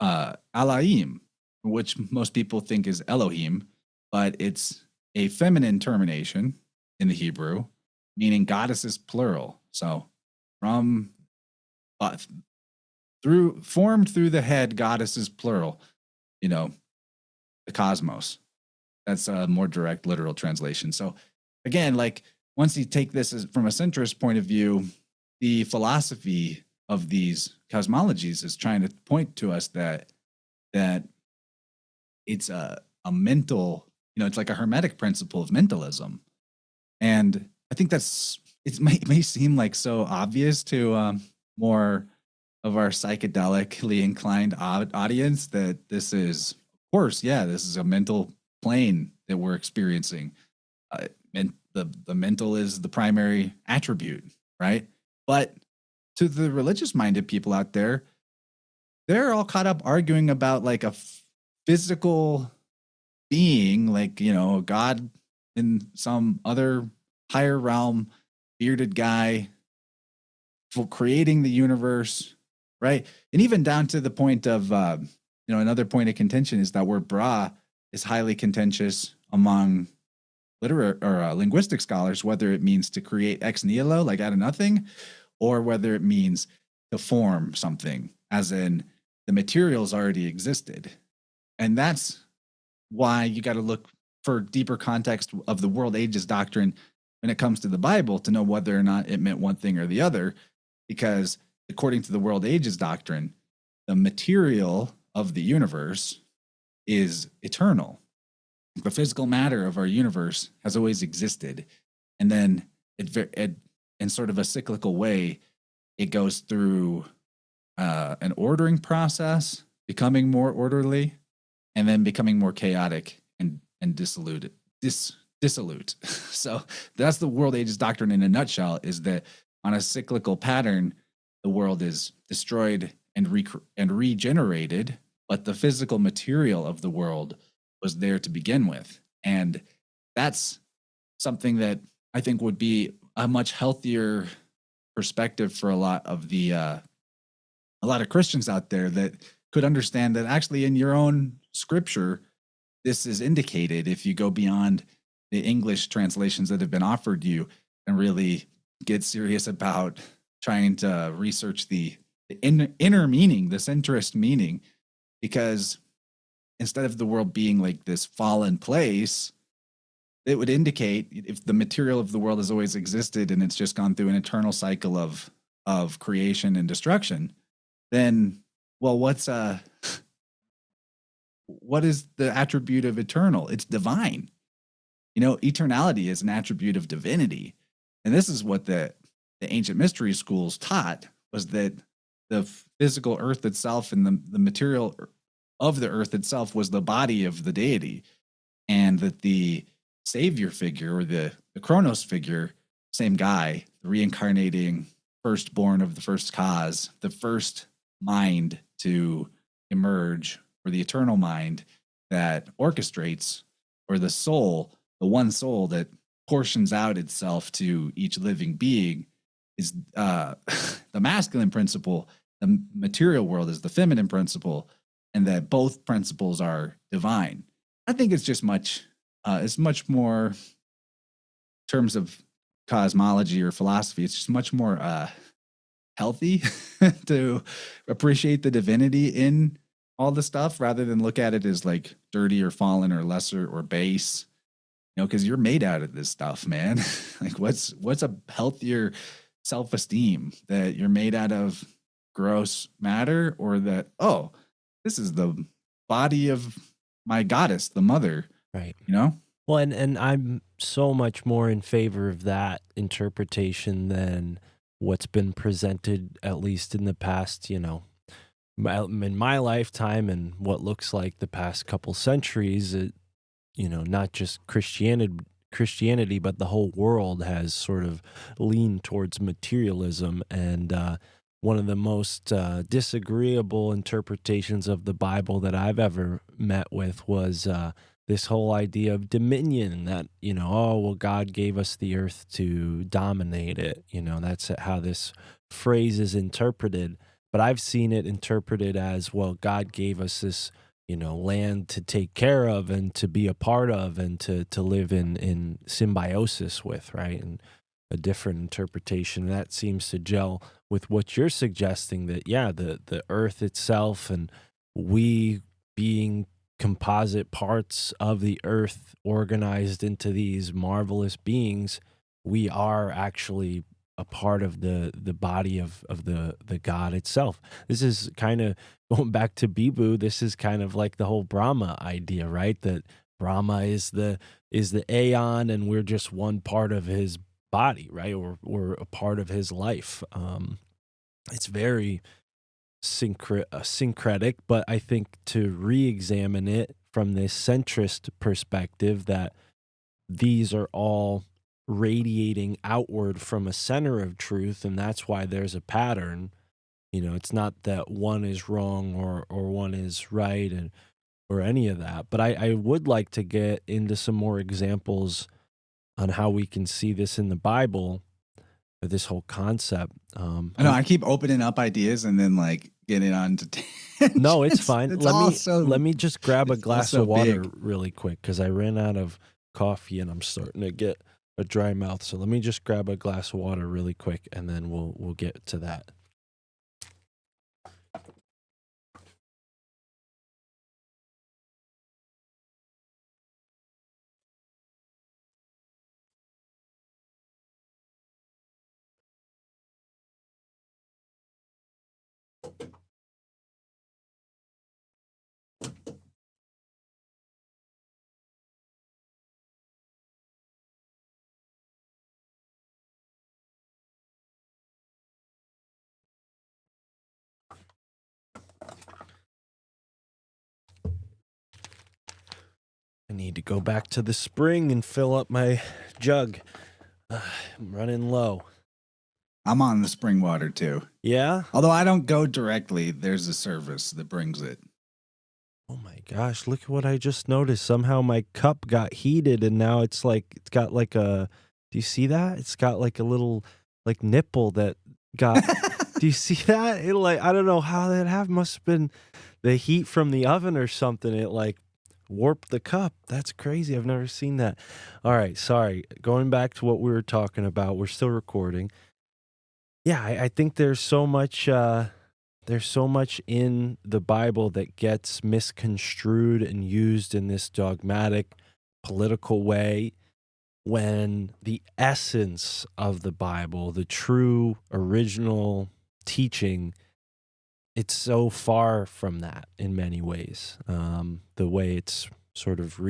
Alaim, which most people think is Elohim, but it's a feminine termination in the Hebrew, meaning goddesses plural. So from formed through the head, goddesses plural, the cosmos. That's a more direct literal translation. So again, like once you take this from a centrist point of view, the philosophy of these cosmologies is trying to point to us that it's a mental, it's like a hermetic principle of mentalism. And I think it may seem like so obvious to more of our psychedelically inclined audience that this is, of course, this is a mental plane that we're experiencing. And the mental is the primary attribute, right? But to the religious minded people out there, they're all caught up arguing about like a physical being, like, God in some other higher realm, bearded guy for creating the universe, right? And even down to the point of, another point of contention is that word bra is highly contentious among literary or linguistic scholars, whether it means to create ex nihilo, like out of nothing, or whether it means to form something, as in the materials already existed. And that's why you got to look for deeper context of the world ages doctrine when it comes to the Bible to know whether or not it meant one thing or the other. Because according to the world ages doctrine, the material of the universe is eternal. The physical matter of our universe has always existed. And then it in sort of a cyclical way, it goes through an ordering process, becoming more orderly, and then becoming more chaotic and dissolute. So that's the world ages doctrine in a nutshell, is that on a cyclical pattern, the world is destroyed and regenerated, but the physical material of the world was there to begin with. And that's something that I think would be a much healthier perspective for a lot of Christians out there that could understand that actually in your own scripture, this is indicated if you go beyond the English translations that have been offered you and really get serious about trying to research the inner meaning, the centrist meaning, because instead of the world being like this fallen place, it would indicate if the material of the world has always existed and it's just gone through an eternal cycle of creation and destruction, then, well, what is the attribute of eternal? It's divine. Eternality is an attribute of divinity. And this is what the ancient mystery schools taught, was that the physical earth itself and the material of the earth itself was the body of the deity, and that the savior figure, or the Kronos figure, same guy, the reincarnating firstborn of the first cause, the first mind to emerge, or the eternal mind that orchestrates, or the soul, the one soul that portions out itself to each living being, is the masculine principle. The material world is the feminine principle, and that both principles are divine. I think it's just it's much more, in terms of cosmology or philosophy, it's just much more healthy to appreciate the divinity in all the stuff rather than look at it as like dirty or fallen or lesser or base, because you're made out of this stuff, man. Like what's a healthier self-esteem, that you're made out of gross matter, or that, oh, this is the body of my goddess, the mother, Right. Well, and I'm so much more in favor of that interpretation than what's been presented, at least in the past, in my lifetime, and what looks like the past couple centuries. Not just Christianity, but the whole world has sort of leaned towards materialism. And one of the most disagreeable interpretations of the Bible that I've ever met with was this whole idea of dominion, that, God gave us the earth to dominate it. That's how this phrase is interpreted. But I've seen it interpreted as, well, God gave us this, land to take care of and to be a part of and to live in symbiosis with, right? And a different interpretation that seems to gel with what you're suggesting, that, the earth itself and we being composite parts of the earth organized into these marvelous beings, we are actually a part of the body of the God itself. This is kind of going back to Bibu. This is kind of like the whole Brahma idea, right? That Brahma is the Aeon, and we're just one part of his body, right? Or we're a part of his life. It's very syncretic, but I think to re-examine it from this centrist perspective, that these are all radiating outward from a center of truth, and that's why there's a pattern. It's not that one is wrong or one is right, or any of that. But I would like to get into some more examples on how we can see this in the Bible, or this whole concept. I know I keep opening up ideas and then like getting on to tangents. No, it's fine. Let me just grab a glass of water big. really quick, because I ran out of coffee and I'm starting to get a dry mouth. So let me just grab a glass of water really quick, and then we'll get to that. I need to go back to the spring and fill up my jug. I'm running low. I'm on the spring water too. Yeah? Although I don't go directly, there's a service that brings it. Oh my gosh, look at what I just noticed. Somehow my cup got heated and now it's got like a, do you see that? It's got like a little like nipple that got, do you see that? It like, I don't know how that happened. Must have been the heat from the oven or something. It like warped the cup. That's crazy. I've never seen that. All right, sorry. Going back to what we were talking about, we're still recording. Yeah, I think there's so much in the Bible that gets misconstrued and used in this dogmatic, political way, when the essence of the Bible, the true original teaching, it's so far from that in many ways. The way it's sort of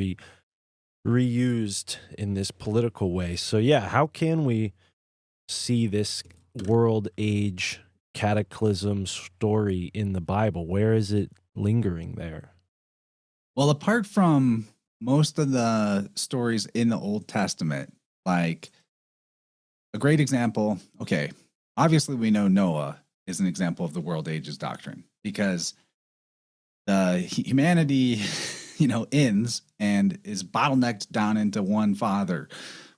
reused in this political way. So yeah, how can we see this world age cataclysm story in the Bible? Where is it lingering there? Well, apart from most of the stories in the Old Testament, like a great example, okay, obviously we know Noah is an example of the world ages doctrine because the humanity, ends and is bottlenecked down into one father.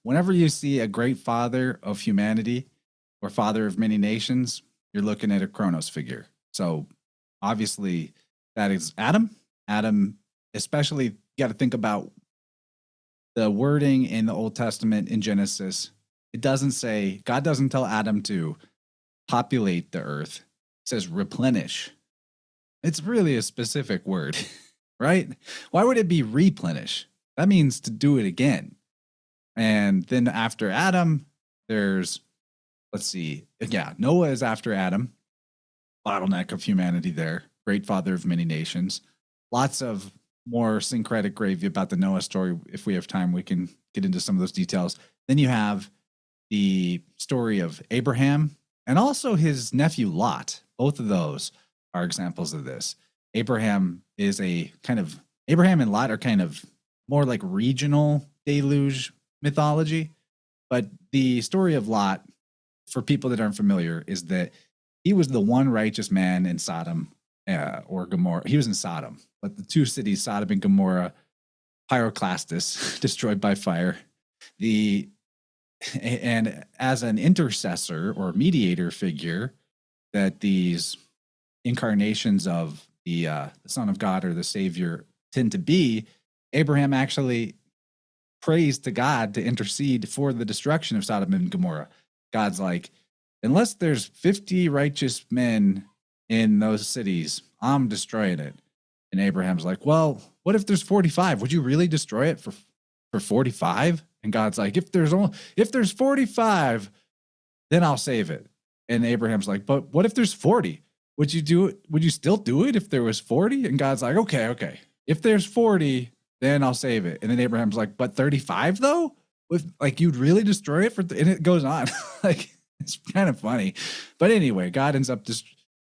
Whenever you see a great father of humanity or father of many nations, you're looking at a Kronos figure. So obviously that is Adam. Adam, especially, you got to think about the wording in the Old Testament in Genesis. It doesn't say, God doesn't tell Adam to populate the earth. It says replenish. It's really a specific word, right? Why would it be replenish? That means to do it again. And then after Adam, there's, let's see. Yeah, Noah is after Adam. Bottleneck of humanity there. Great father of many nations. Lots of more syncretic gravy about the Noah story. If we have time, we can get into some of those details. Then you have the story of Abraham and also his nephew Lot. Both of those are examples of this. Abraham and Lot are kind of more like regional deluge mythology. But the story of Lot, for people that aren't familiar, is that he was the one righteous man in Sodom or Gomorrah. He was in Sodom, but the two cities, Sodom and Gomorrah, pyroclastus, destroyed by fire. And as an intercessor or mediator figure, that these incarnations of the Son of God or the Savior tend to be, Abraham actually prays to God to intercede for the destruction of Sodom and Gomorrah. God's like, unless there's 50 righteous men in those cities, I'm destroying it. And Abraham's like, well, what if there's 45? Would you really destroy it for 45? And God's like, if there's 45, then I'll save it. And Abraham's like, but what if there's 40? Would you do it? Would you still do it if there was 40? And God's like, okay. If there's 40, then I'll save it. And then Abraham's like, but 35 though? With like, you'd really destroy it and it goes on. Like, it's kind of funny. But anyway, God ends up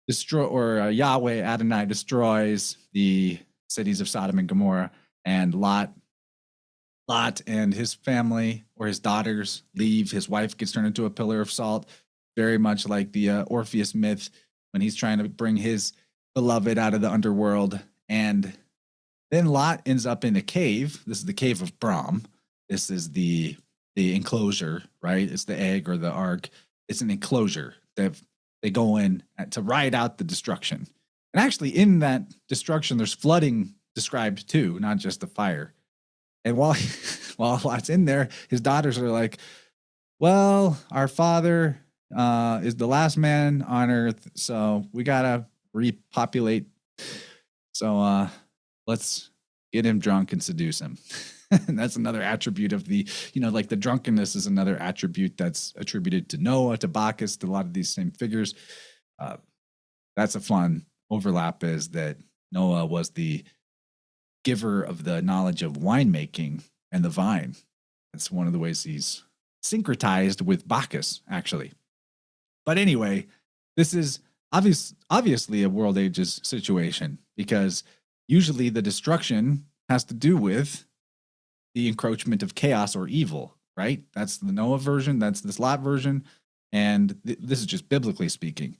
Yahweh Adonai destroys the cities of Sodom and Gomorrah, and Lot and his family or his daughters leave. His wife gets turned into a pillar of salt, very much like the Orpheus myth when he's trying to bring his beloved out of the underworld. And then Lot ends up in a cave. This is the cave of Brahm. This is the enclosure, right? It's the egg or the ark. It's an enclosure that they go in to ride out the destruction. And actually in that destruction, there's flooding described too, not just the fire. And while while it's in there, his daughters are like, well, our father is the last man on earth, so we gotta repopulate. So let's get him drunk and seduce him. And that's another attribute of the, like the drunkenness is another attribute that's attributed to Noah, to Bacchus, to a lot of these same figures. That's a fun overlap, is that Noah was the giver of the knowledge of winemaking and the vine. That's one of the ways he's syncretized with Bacchus, actually. But anyway, this is obviously a world ages situation, because usually the destruction has to do with the encroachment of chaos or evil, right? That's the Noah version, that's the Lot version, and this is just biblically speaking.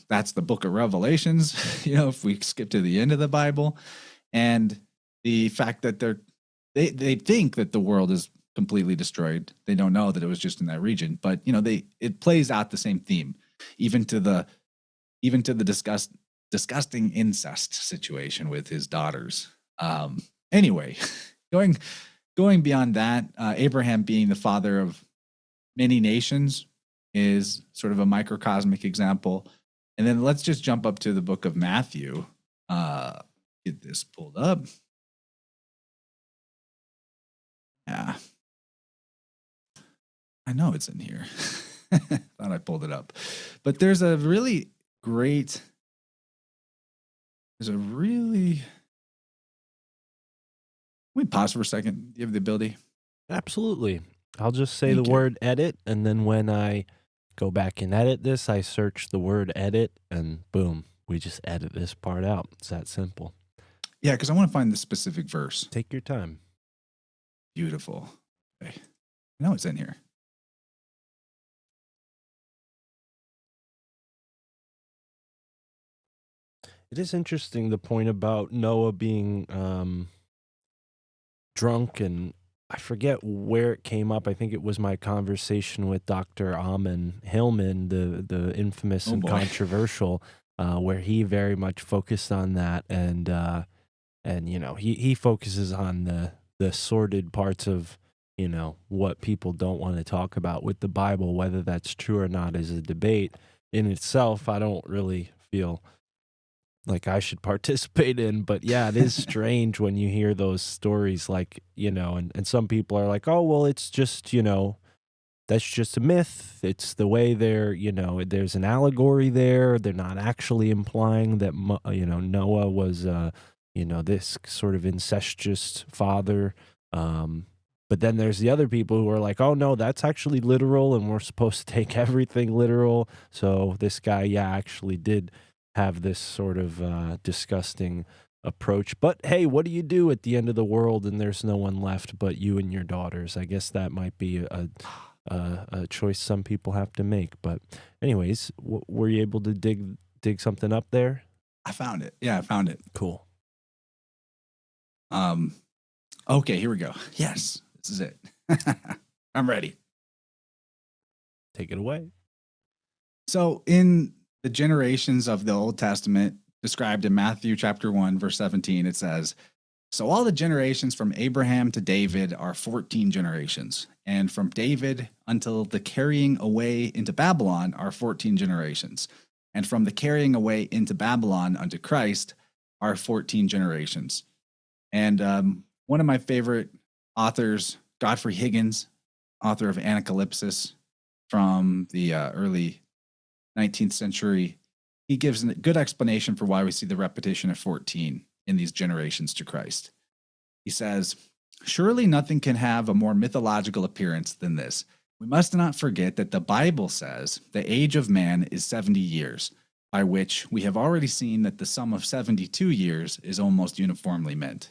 That's the book of Revelations, if we skip to the end of the Bible. And the fact that they think that the world is completely destroyed. They don't know that it was just in that region, but it plays out the same theme, even to the disgusting incest situation with his daughters. Anyway, going beyond that, Abraham being the father of many nations is sort of a microcosmic example. And then let's just jump up to the book of Matthew. Get this pulled up. Yeah. I know it's in here. Thought I pulled it up. But there's a really great, Can we pause for a second? Do you have the ability? Absolutely. I'll just say Thank the you. word edit, and then when I go back and edit this, I search the word edit, and boom, we just edit this part out. It's that simple. Yeah, because I want to find the specific verse. Take your time. Beautiful. Okay. I know it's in here. It is interesting, the point about Noah being drunk, and I forget where it came up. I think it was my conversation with Dr. Amen Hillman, the infamous and boy. controversial, where he very much focused on that, and he focuses on the sordid parts of what people don't want to talk about with the Bible. Whether that's true or not is a debate in itself. I don't really feel like I should participate in, but yeah, it is strange when you hear those stories, like, and some people are like, oh, well, it's just, that's just a myth. It's the way there's an allegory there. They're not actually implying that, Noah was, this sort of incestuous father. But then there's the other people who are like, oh, no, that's actually literal, and we're supposed to take everything literal. So this guy, actually did have this sort of disgusting approach. But hey, what do you do at the end of the world and there's no one left but you and your daughters? I guess that might be a choice some people have to make. But anyways, were you able to dig something up there? I found it. Yeah, I found it. Cool. Okay, here we go. Yes, this is it. I'm ready. Take it away. So in the generations of the Old Testament described in Matthew chapter 1, verse 17, it says, so all the generations from Abraham to David are 14 generations. And from David until the carrying away into Babylon are 14 generations. And from the carrying away into Babylon unto Christ are 14 generations. And one of my favorite authors, Godfrey Higgins, author of Anacalypsis from the early 19th century, he gives a good explanation for why we see the repetition of 14 in these generations to Christ. He says, surely nothing can have a more mythological appearance than this. We must not forget that the Bible says the age of man is 70 years, by which we have already seen that the sum of 72 years is almost uniformly meant.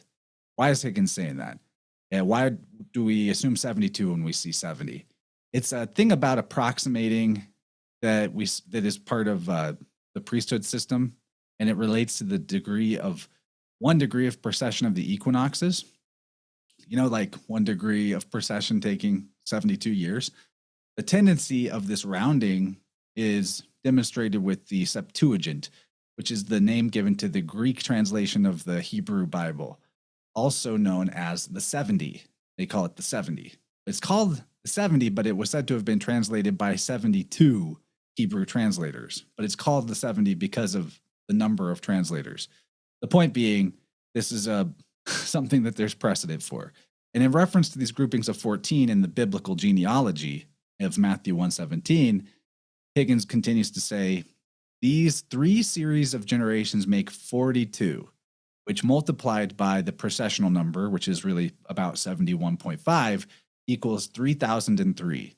Why is Higgins saying that? And why do we assume 72 when we see 70? It's a thing about approximating that is part of the priesthood system, and it relates to the one degree of precession of the equinoxes. Like 1 degree of precession taking 72 years. The tendency of this rounding is demonstrated with the Septuagint, which is the name given to the Greek translation of the Hebrew Bible. also known as the 70. They call it the 70. It's called the 70, but it was said to have been translated by 72 Hebrew translators. But it's called the 70 because of the number of translators. The point being, this is something that there's precedent for. And in reference to these groupings of 14 in the biblical genealogy of Matthew 1:17, Higgins continues to say, these 3 series of generations make 42, which multiplied by the processional number, which is really about 71.5, equals 3003.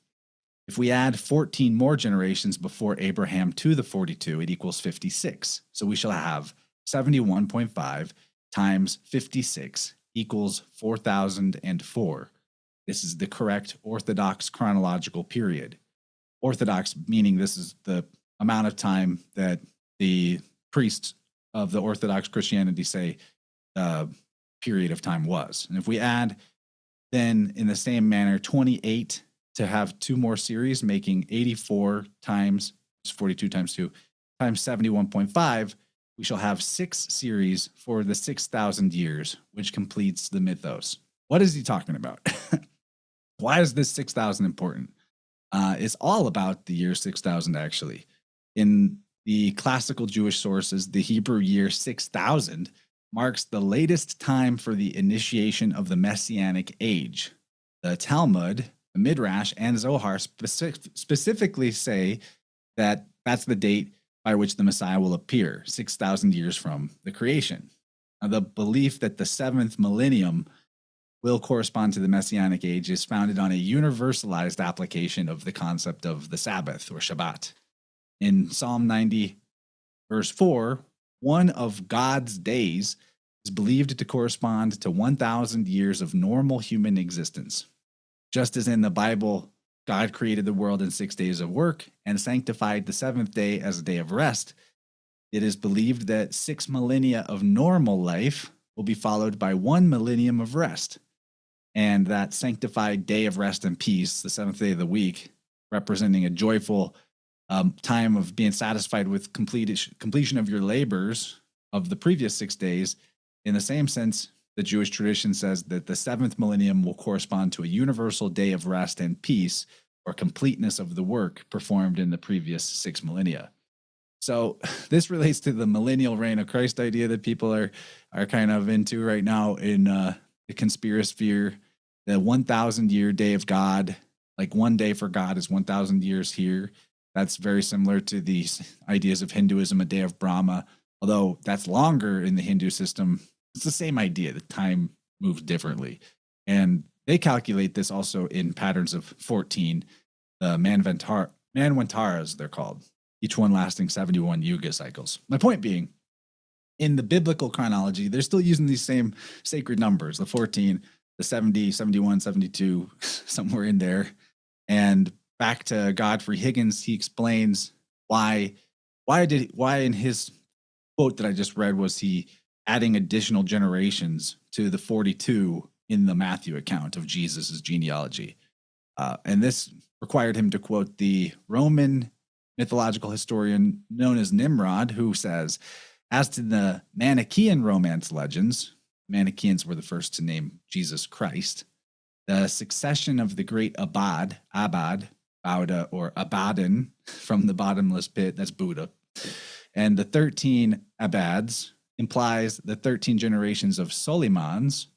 If we add 14 more generations before Abraham to the 42, it equals 56. So we shall have 71.5 times 56 equals 4004. This is the correct Orthodox chronological period. Orthodox meaning this is the amount of time that the priests of the Orthodox Christianity say period of time was. And if we add then in the same manner 28 to have 2 more series, making 84 times 42 times 2 times 71.5, we shall have 6 series for the 6,000 years, which completes the mythos. What is he talking about? Why is this 6,000 important? It's all about the year 6,000, actually. In the classical Jewish sources, the Hebrew year 6,000 marks the latest time for the initiation of the Messianic age. The Talmud, the Midrash, and Zohar specifically say that that's the date by which the Messiah will appear, 6,000 years from the creation. Now, the belief that the 7th millennium will correspond to the Messianic age is founded on a universalized application of the concept of the Sabbath or Shabbat. In Psalm 90, verse 4, one of God's days is believed to correspond to 1,000 years of normal human existence. Just as in the Bible, God created the world in 6 days of work and sanctified the 7th day as a day of rest, it is believed that 6 millennia of normal life will be followed by 1 millennium of rest. And that sanctified day of rest and peace, the 7th day of the week, representing a joyful time of being satisfied with completion of your labors of the previous 6 days. In the same sense, the Jewish tradition says that the 7th millennium will correspond to a universal day of rest and peace, or completeness of the work performed in the previous 6 millennia. So this relates to the millennial reign of Christ idea that people are kind of into right now in the conspiracy sphere. The 1,000-year day of God, like one day for God is 1,000 years here. That's very similar to the ideas of Hinduism, a day of Brahma, although that's longer in the Hindu system. It's the same idea. The time moves differently. And they calculate this also in patterns of 14, the Manvantaras, they're called, each one lasting 71 yuga cycles. My point being, in the biblical chronology, they're still using these same sacred numbers, the 14, the 70, 71, 72, somewhere in there. And back to Godfrey Higgins, he explains why in his quote that I just read was he adding additional generations to the 42 in the Matthew account of Jesus's genealogy. And this required him to quote the Roman mythological historian known as Nimrod, who says, as to the Manichaean romance legends, Manichaeans were the first to name Jesus Christ, the succession of the great Abad, Bauda, or Abaddon from the bottomless pit, that's Buddha, and the 13 Abads implies the 13 generations of Solimans,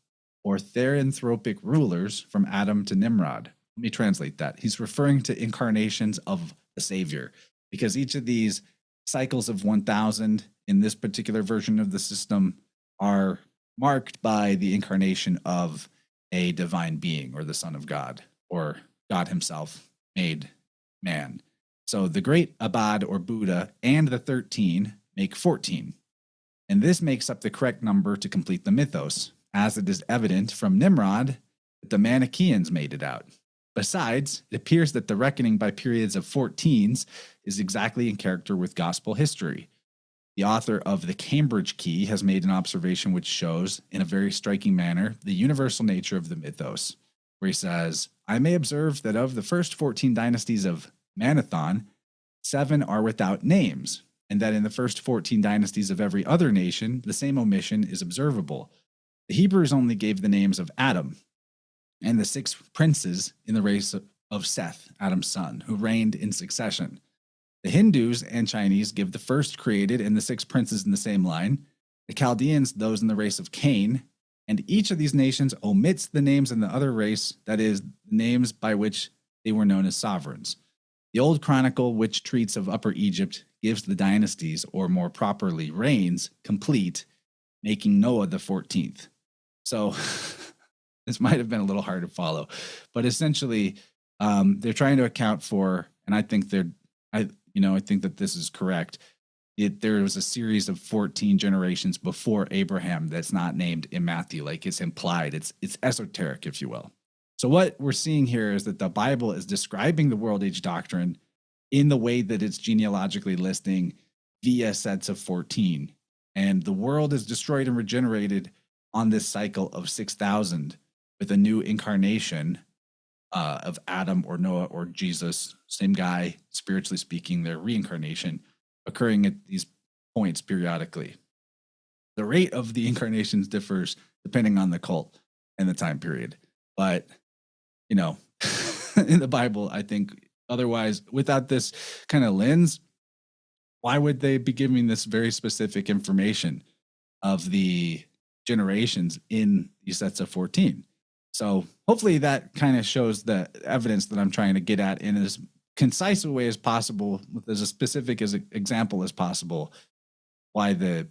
or theranthropic rulers from Adam to Nimrod. Let me translate that. He's referring to incarnations of the Savior, because each of these cycles of 1,000 in this particular version of the system are marked by the incarnation of a divine being, or the Son of God, or God himself made man. So the great Abad or Buddha and the 13 make 14. And this makes up the correct number to complete the mythos, as it is evident from Nimrod that the Manichaeans made it out. Besides, it appears that the reckoning by periods of 14s is exactly in character with gospel history. The author of the Cambridge Key has made an observation which shows, in a very striking manner, the universal nature of the mythos, where he says, I may observe that of the first 14 dynasties of Manathon, 7 are without names, and that in the first 14 dynasties of every other nation, the same omission is observable. The Hebrews only gave the names of Adam and the 6 princes in the race of Seth, Adam's son, who reigned in succession. The Hindus and Chinese give the first created and the 6 princes in the same line. The Chaldeans, those in the race of Cain, and each of these nations omits the names in the other race, that is, the names by which they were known as sovereigns. The Old Chronicle, which treats of Upper Egypt, gives the dynasties, or more properly, reigns, complete, making Noah the 14th. So this might have been a little hard to follow, but essentially, they're trying to account for, and I think I think that this is correct. There was a series of 14 generations before Abraham that's not named in Matthew, like it's implied. It's esoteric, if you will. So what we're seeing here is that the Bible is describing the world age doctrine in the way that it's genealogically listing via sets of 14. And the world is destroyed and regenerated on this cycle of 6,000 with a new incarnation of Adam or Noah or Jesus, same guy, spiritually speaking, their reincarnation occurring at these points periodically. The rate of the incarnations differs depending on the cult and the time period. But, in the Bible, I think otherwise, without this kind of lens, why would they be giving this very specific information of the generations in these sets of 14? So hopefully that kind of shows the evidence that I'm trying to get at in as concise a way as possible, with as a specific example as possible, why the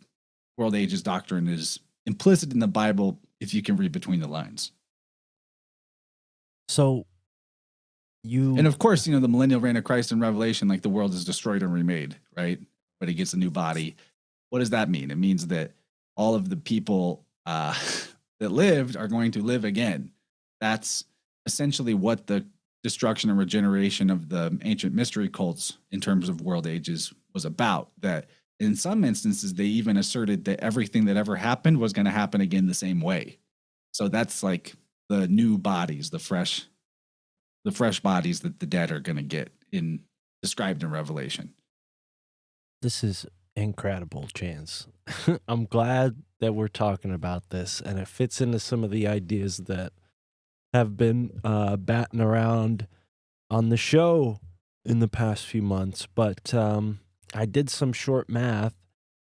world ages doctrine is implicit in the Bible if you can read between the lines. So and of course, the millennial reign of Christ in Revelation, like the world is destroyed and remade, right? But he gets a new body. What does that mean? It means that all of the people that lived are going to live again. That's essentially what the destruction and regeneration of the ancient mystery cults in terms of world ages was about. That in some instances, they even asserted that everything that ever happened was going to happen again the same way. So that's like the new bodies, the fresh bodies that the dead are going to get described in Revelation. This is incredible, Chance. I'm glad that we're talking about this, and it fits into some of the ideas that have been batting around on the show in the past few months. But I did some short math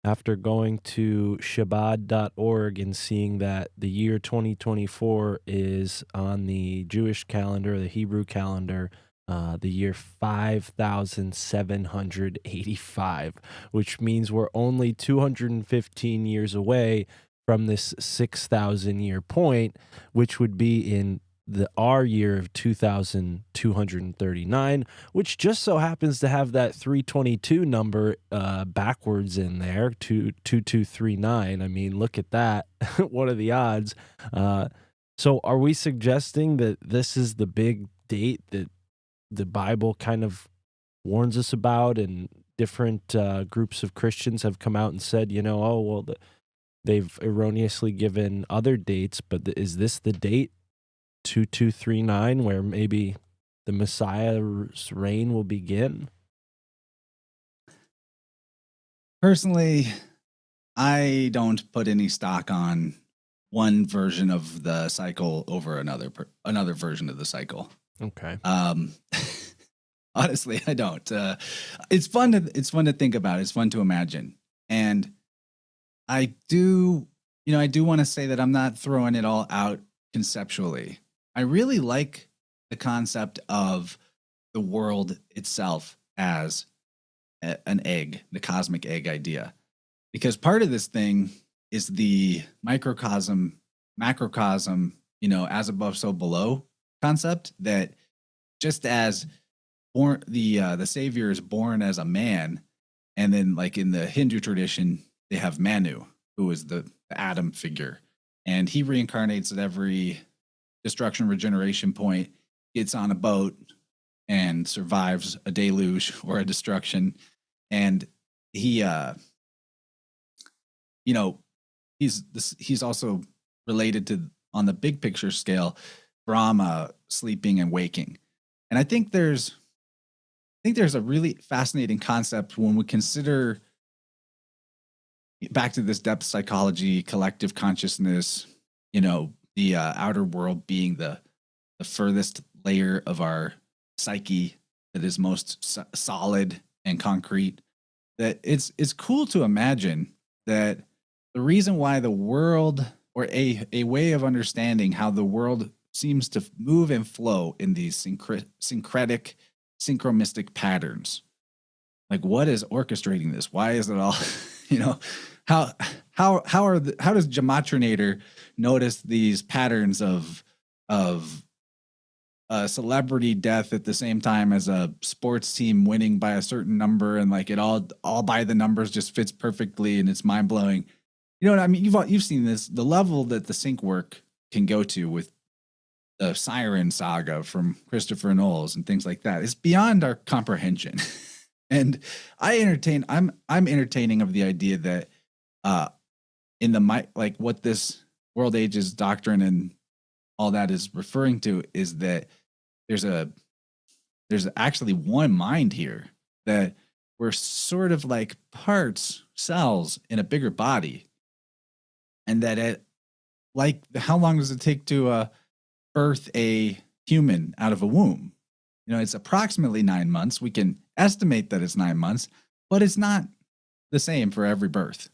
after going to Shabbat.org and seeing that the year 2024 is on the Jewish calendar, the Hebrew calendar, the year 5,785, which means we're only 215 years away from this 6,000 year point, which would be in our year of 2,239, which just so happens to have that 322 number backwards in there, 2239. I mean, look at that. What are the odds? So are we suggesting that this is the big date that the Bible kind of warns us about, and different groups of Christians have come out and said, they've erroneously given other dates, but is this the date, 2239, where maybe the Messiah's reign will begin? Personally, I don't put any stock on one version of the cycle over another version of the cycle. Okay. Honestly, I don't. It's fun to think about. It's fun to imagine, and I do want to say that I'm not throwing it all out conceptually. I really like the concept of the world itself as an egg, the cosmic egg idea, because part of this thing is the microcosm, macrocosm, as above, so below concept, that just as the Savior is born as a man, and then like in the Hindu tradition, they have Manu, who is the Adam figure, and he reincarnates at every destruction regeneration point, gets on a boat and survives a deluge or a destruction. And he, he's also related to, on the big picture scale, Brahma sleeping and waking. And I think there's a really fascinating concept when we consider back to this depth psychology, collective consciousness, the outer world being the furthest layer of our psyche that is most solid and concrete. That it's cool to imagine that the reason why the world, or a way of understanding how the world seems to move and flow in these syncretic, synchromistic patterns. Like, what is orchestrating this? Why is it all, how does Gematrinator notice these patterns of a celebrity death at the same time as a sports team winning by a certain number, and like it all by the numbers just fits perfectly, and it's mind blowing. You know what I mean? You've seen this, the level that the sync work can go to with the Siren saga from Christopher Knowles and things like that. It's beyond our comprehension. And I'm entertaining of the idea that like what this world ages doctrine and all that is referring to is that there's actually one mind here, that we're sort of like parts, cells in a bigger body. And that how long does it take to birth a human out of a womb? It's approximately 9 months. We can estimate that it's 9 months, but it's not the same for every birth.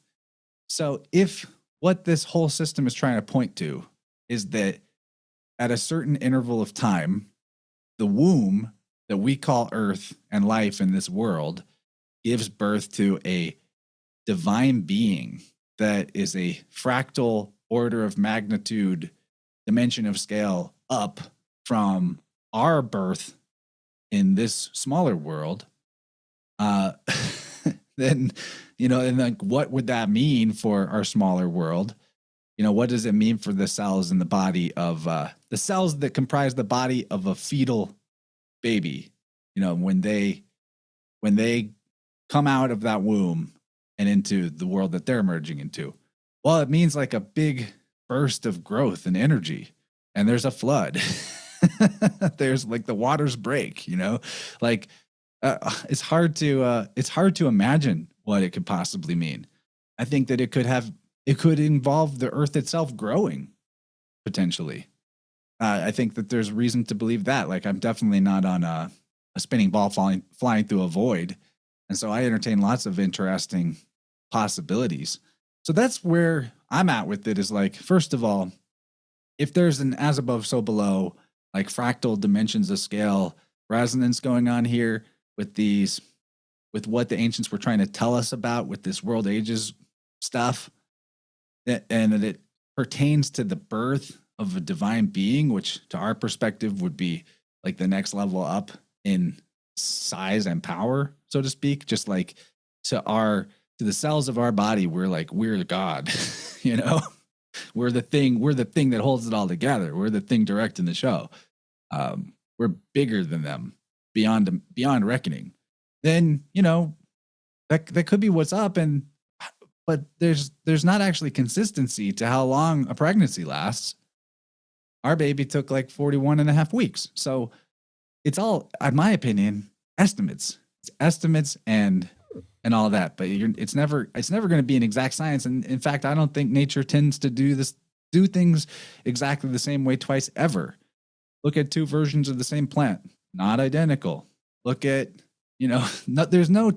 So if what this whole system is trying to point to is that at a certain interval of time, the womb that we call Earth and life in this world gives birth to a divine being that is a fractal order of magnitude, dimension of scale up from our birth in this smaller world, then, and like, what would that mean for our smaller world? What does it mean for the cells in the body of the cells that comprise the body of a fetal baby? When they come out of that womb and into the world that they're emerging into, well, it means like a big burst of growth and energy, and there's a flood. There's like the waters break, like it's hard to imagine what it could possibly mean. I think that it could involve the earth itself growing, potentially. I think that there's reason to believe that. Like, I'm definitely not on a spinning ball flying through a void. And so I entertain lots of interesting possibilities. So that's where I'm at with it, is like, first of all, if there's an as above, so below, like fractal dimensions of scale resonance going on here with what the ancients were trying to tell us about with this world ages stuff, and that it pertains to the birth of a divine being, which to our perspective would be like the next level up in size and power, so to speak. Just like to the cells of our body, we're God, we're the thing that holds it all together. We're the thing directing the show. We're bigger than them, beyond reckoning. Then, that could be what's up. But there's not actually consistency to how long a pregnancy lasts. Our baby took like 41 and a half weeks. So it's all, in my opinion, estimates. It's estimates and all that. But it's never going to be an exact science. And in fact, I don't think nature tends to do things exactly the same way twice ever. Look at two versions of the same plant, not identical. Look at, there's no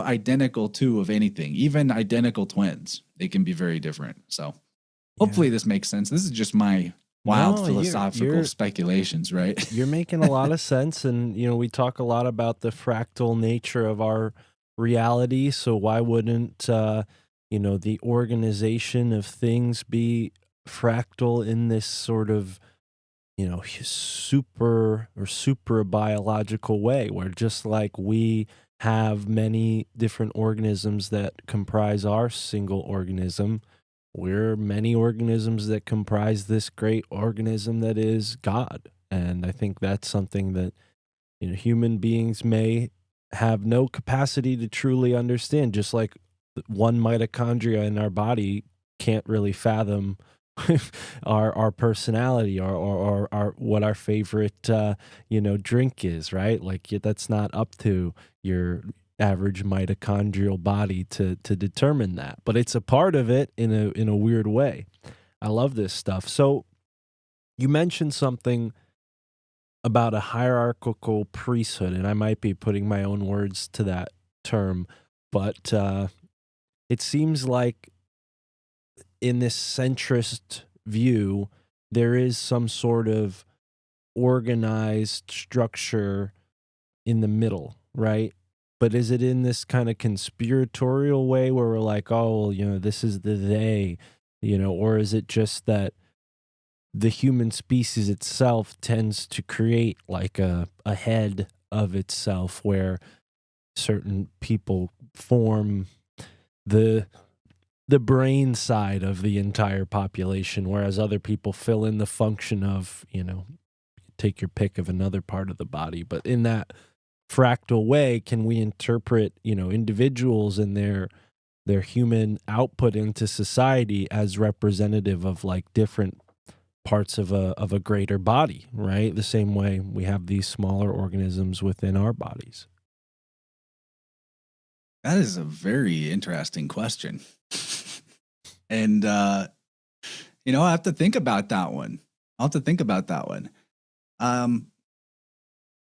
identical two of anything. Even identical twins, they can be very different. So hopefully this makes sense. This is just my wild philosophical speculations, right? You're making a lot of sense. And, we talk a lot about the fractal nature of our reality. So why wouldn't, the organization of things be fractal in this sort of, super biological way, where just like we have many different organisms that comprise our single organism, we're many organisms that comprise this great organism that is God. And I think that's something that, human beings may have no capacity to truly understand, just like one mitochondria in our body can't really fathom our personality or our what our favorite drink is, right? Like, that's not up to your average mitochondrial body to determine that, but it's a part of it in a weird way. I love this stuff. So you mentioned something about a hierarchical priesthood, and I might be putting my own words to that term, but it seems like in this centrist view, there is some sort of organized structure in the middle, right? But is it in this kind of conspiratorial way where we're like, oh, well, this is the they, or is it just that the human species itself tends to create like a head of itself where certain people form the brain side of the entire population, whereas other people fill in the function of, take your pick of another part of the body. But in that fractal way, can we interpret, individuals and their human output into society as representative of like different parts of a greater body, right? The same way we have these smaller organisms within our bodies. That is a very interesting question. And, I have to think about that one. I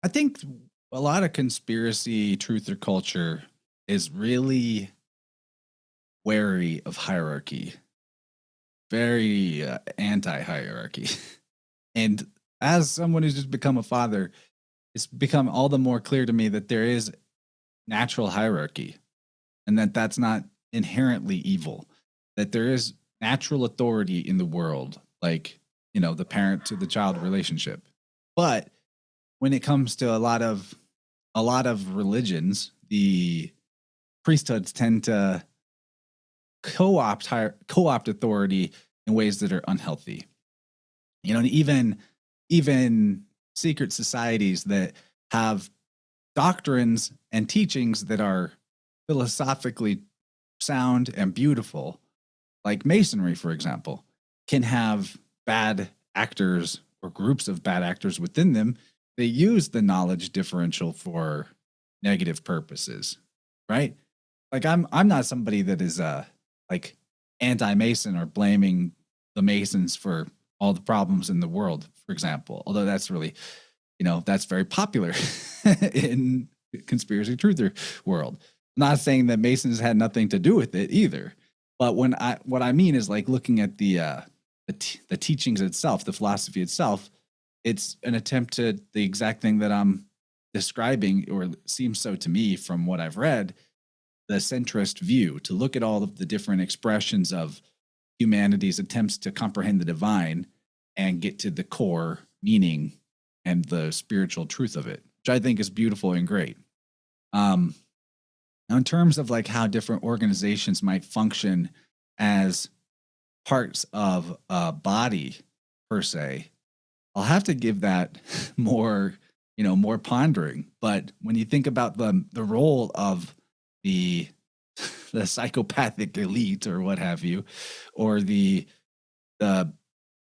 think a lot of conspiracy, truth or culture is really wary of hierarchy, very anti-hierarchy. And as someone who's just become a father, it's become all the more clear to me that there is natural hierarchy and that that's not inherently evil, that there is natural authority in the world, like, the parent to the child relationship. But when it comes to a lot of religions, the priesthoods tend to co-opt authority in ways that are unhealthy. And even secret societies that have doctrines and teachings that are philosophically sound and beautiful, like Masonry, for example, can have bad actors or groups of bad actors within them. They use the knowledge differential for negative purposes, right? Like I'm not somebody that is like anti-Mason or blaming the Masons for all the problems in the world, for example. Although that's really, that's very popular in conspiracy truther world. I'm not saying that Masons had nothing to do with it either. But what I mean is like looking at the teachings itself, the philosophy itself, it's an attempt to the exact thing that I'm describing, or seems so to me from what I've read, the centrist view, to look at all of the different expressions of humanity's attempts to comprehend the divine and get to the core meaning and the spiritual truth of it, which I think is beautiful and great. Now, in terms of like how different organizations might function as parts of a body per se, I'll have to give that more pondering. But when you think about the role of the psychopathic elite or what have you, or the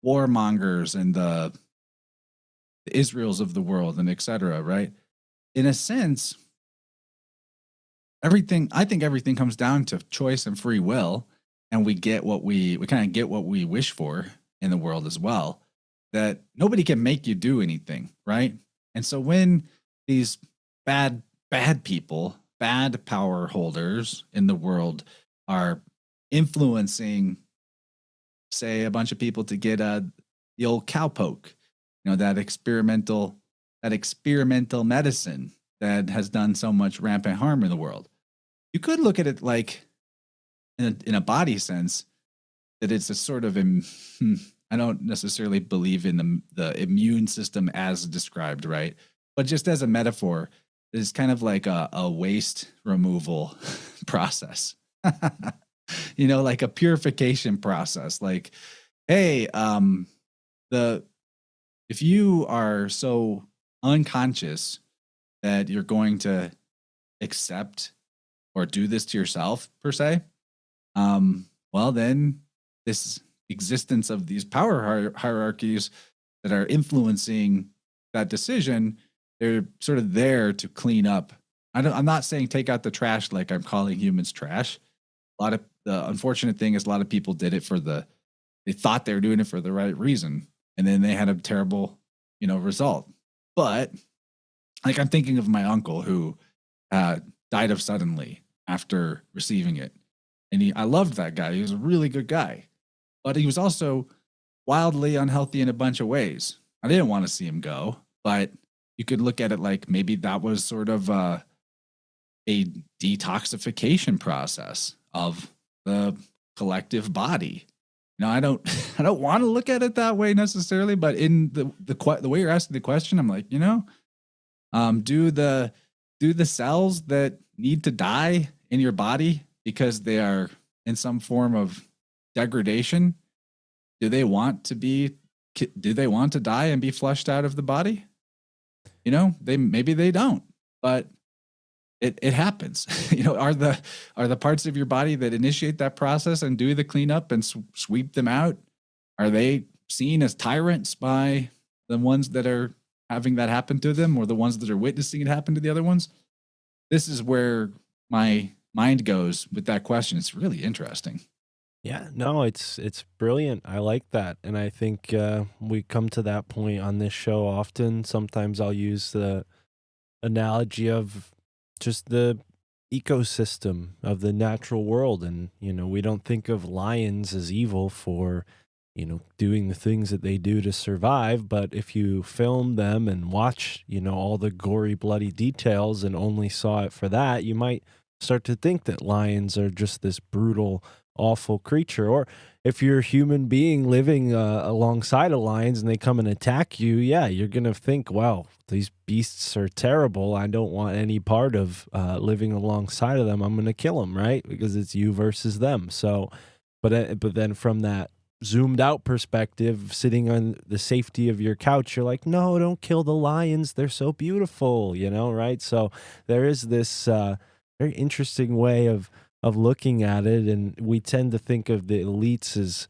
warmongers and the Israels of the world and etc., right? In a sense, I think everything comes down to choice and free will, and we kind of get what we wish for in the world as well, that nobody can make you do anything, right? And so when these bad people, bad power holders in the world are influencing, say, a bunch of people to get the old cowpoke, that experimental medicine that has done so much rampant harm in the world. You could look at it like in a body sense, that it's a sort of, I don't necessarily believe in the immune system as described, right? But just as a metaphor, it's kind of like a waste removal process, like a purification process. Like, hey, if you are so unconscious that you're going to accept or do this to yourself per se, well, then this existence of these power hierarchies that are influencing that decision, they're sort of there to clean up. I'm not saying take out the trash like I'm calling humans trash. A lot of the unfortunate thing is a lot of people did it for the they thought they were doing it for the right reason, and then they had a terrible, result. But like, I'm thinking of my uncle who died of suddenly after receiving it, and I loved that guy. He was a really good guy, but he was also wildly unhealthy in a bunch of ways. I didn't want to see him go, but you could look at it like maybe that was sort of a detoxification process of the collective body. I don't I don't want to look at it that way necessarily, but in the way you're asking the question, I'm like, do the cells that need to die in your body because they are in some form of degradation, do they want to die and be flushed out of the body? Maybe they don't, but it happens. Are the parts of your body that initiate that process and do the cleanup and sweep them out, are they seen as tyrants by the ones that are having that happen to them, or the ones that are witnessing it happen to the other ones? This is where my mind goes with that question. It's really interesting. Yeah, no, it's brilliant. I like that. And I think we come to that point on this show often. Sometimes I'll use the analogy of just the ecosystem of the natural world. And, we don't think of lions as evil for, doing the things that they do to survive. But if you film them and watch, all the gory, bloody details and only saw it for that, you might start to think that lions are just this brutal, awful creature. Or if you're a human being living alongside of lions and they come and attack you, yeah, you're going to think, wow, these beasts are terrible. I don't want any part of living alongside of them. I'm going to kill them, right? Because it's you versus them. So, but then from that zoomed out perspective, sitting on the safety of your couch, you're like, no, don't kill the lions. They're so beautiful, right? So there is this very interesting way of looking at it, and we tend to think of the elites as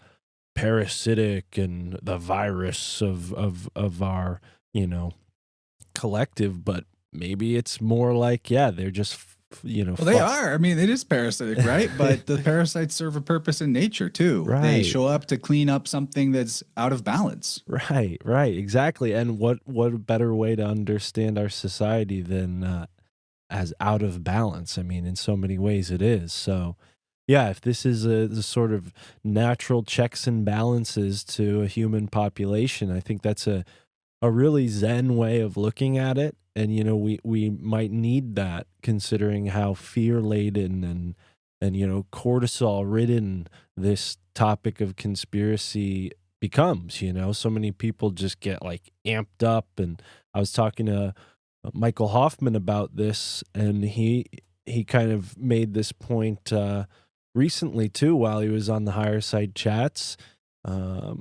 parasitic and the virus of our collective, but maybe it's more like, yeah, they're just well, they are. I mean, it is parasitic, right? But the parasites serve a purpose in nature too. Right. They show up to clean up something that's out of balance. Right, exactly. And what a better way to understand our society than as out of balance? I mean, in so many ways it is. So yeah, if this is the sort of natural checks and balances to a human population, I think that's a really Zen way of looking at it. And, we might need that, considering how fear laden and cortisol ridden this topic of conspiracy becomes. So many people just get like amped up. And I was talking to Michael Hoffman about this, and he kind of made this point recently too, while he was on the Higher Side Chats. I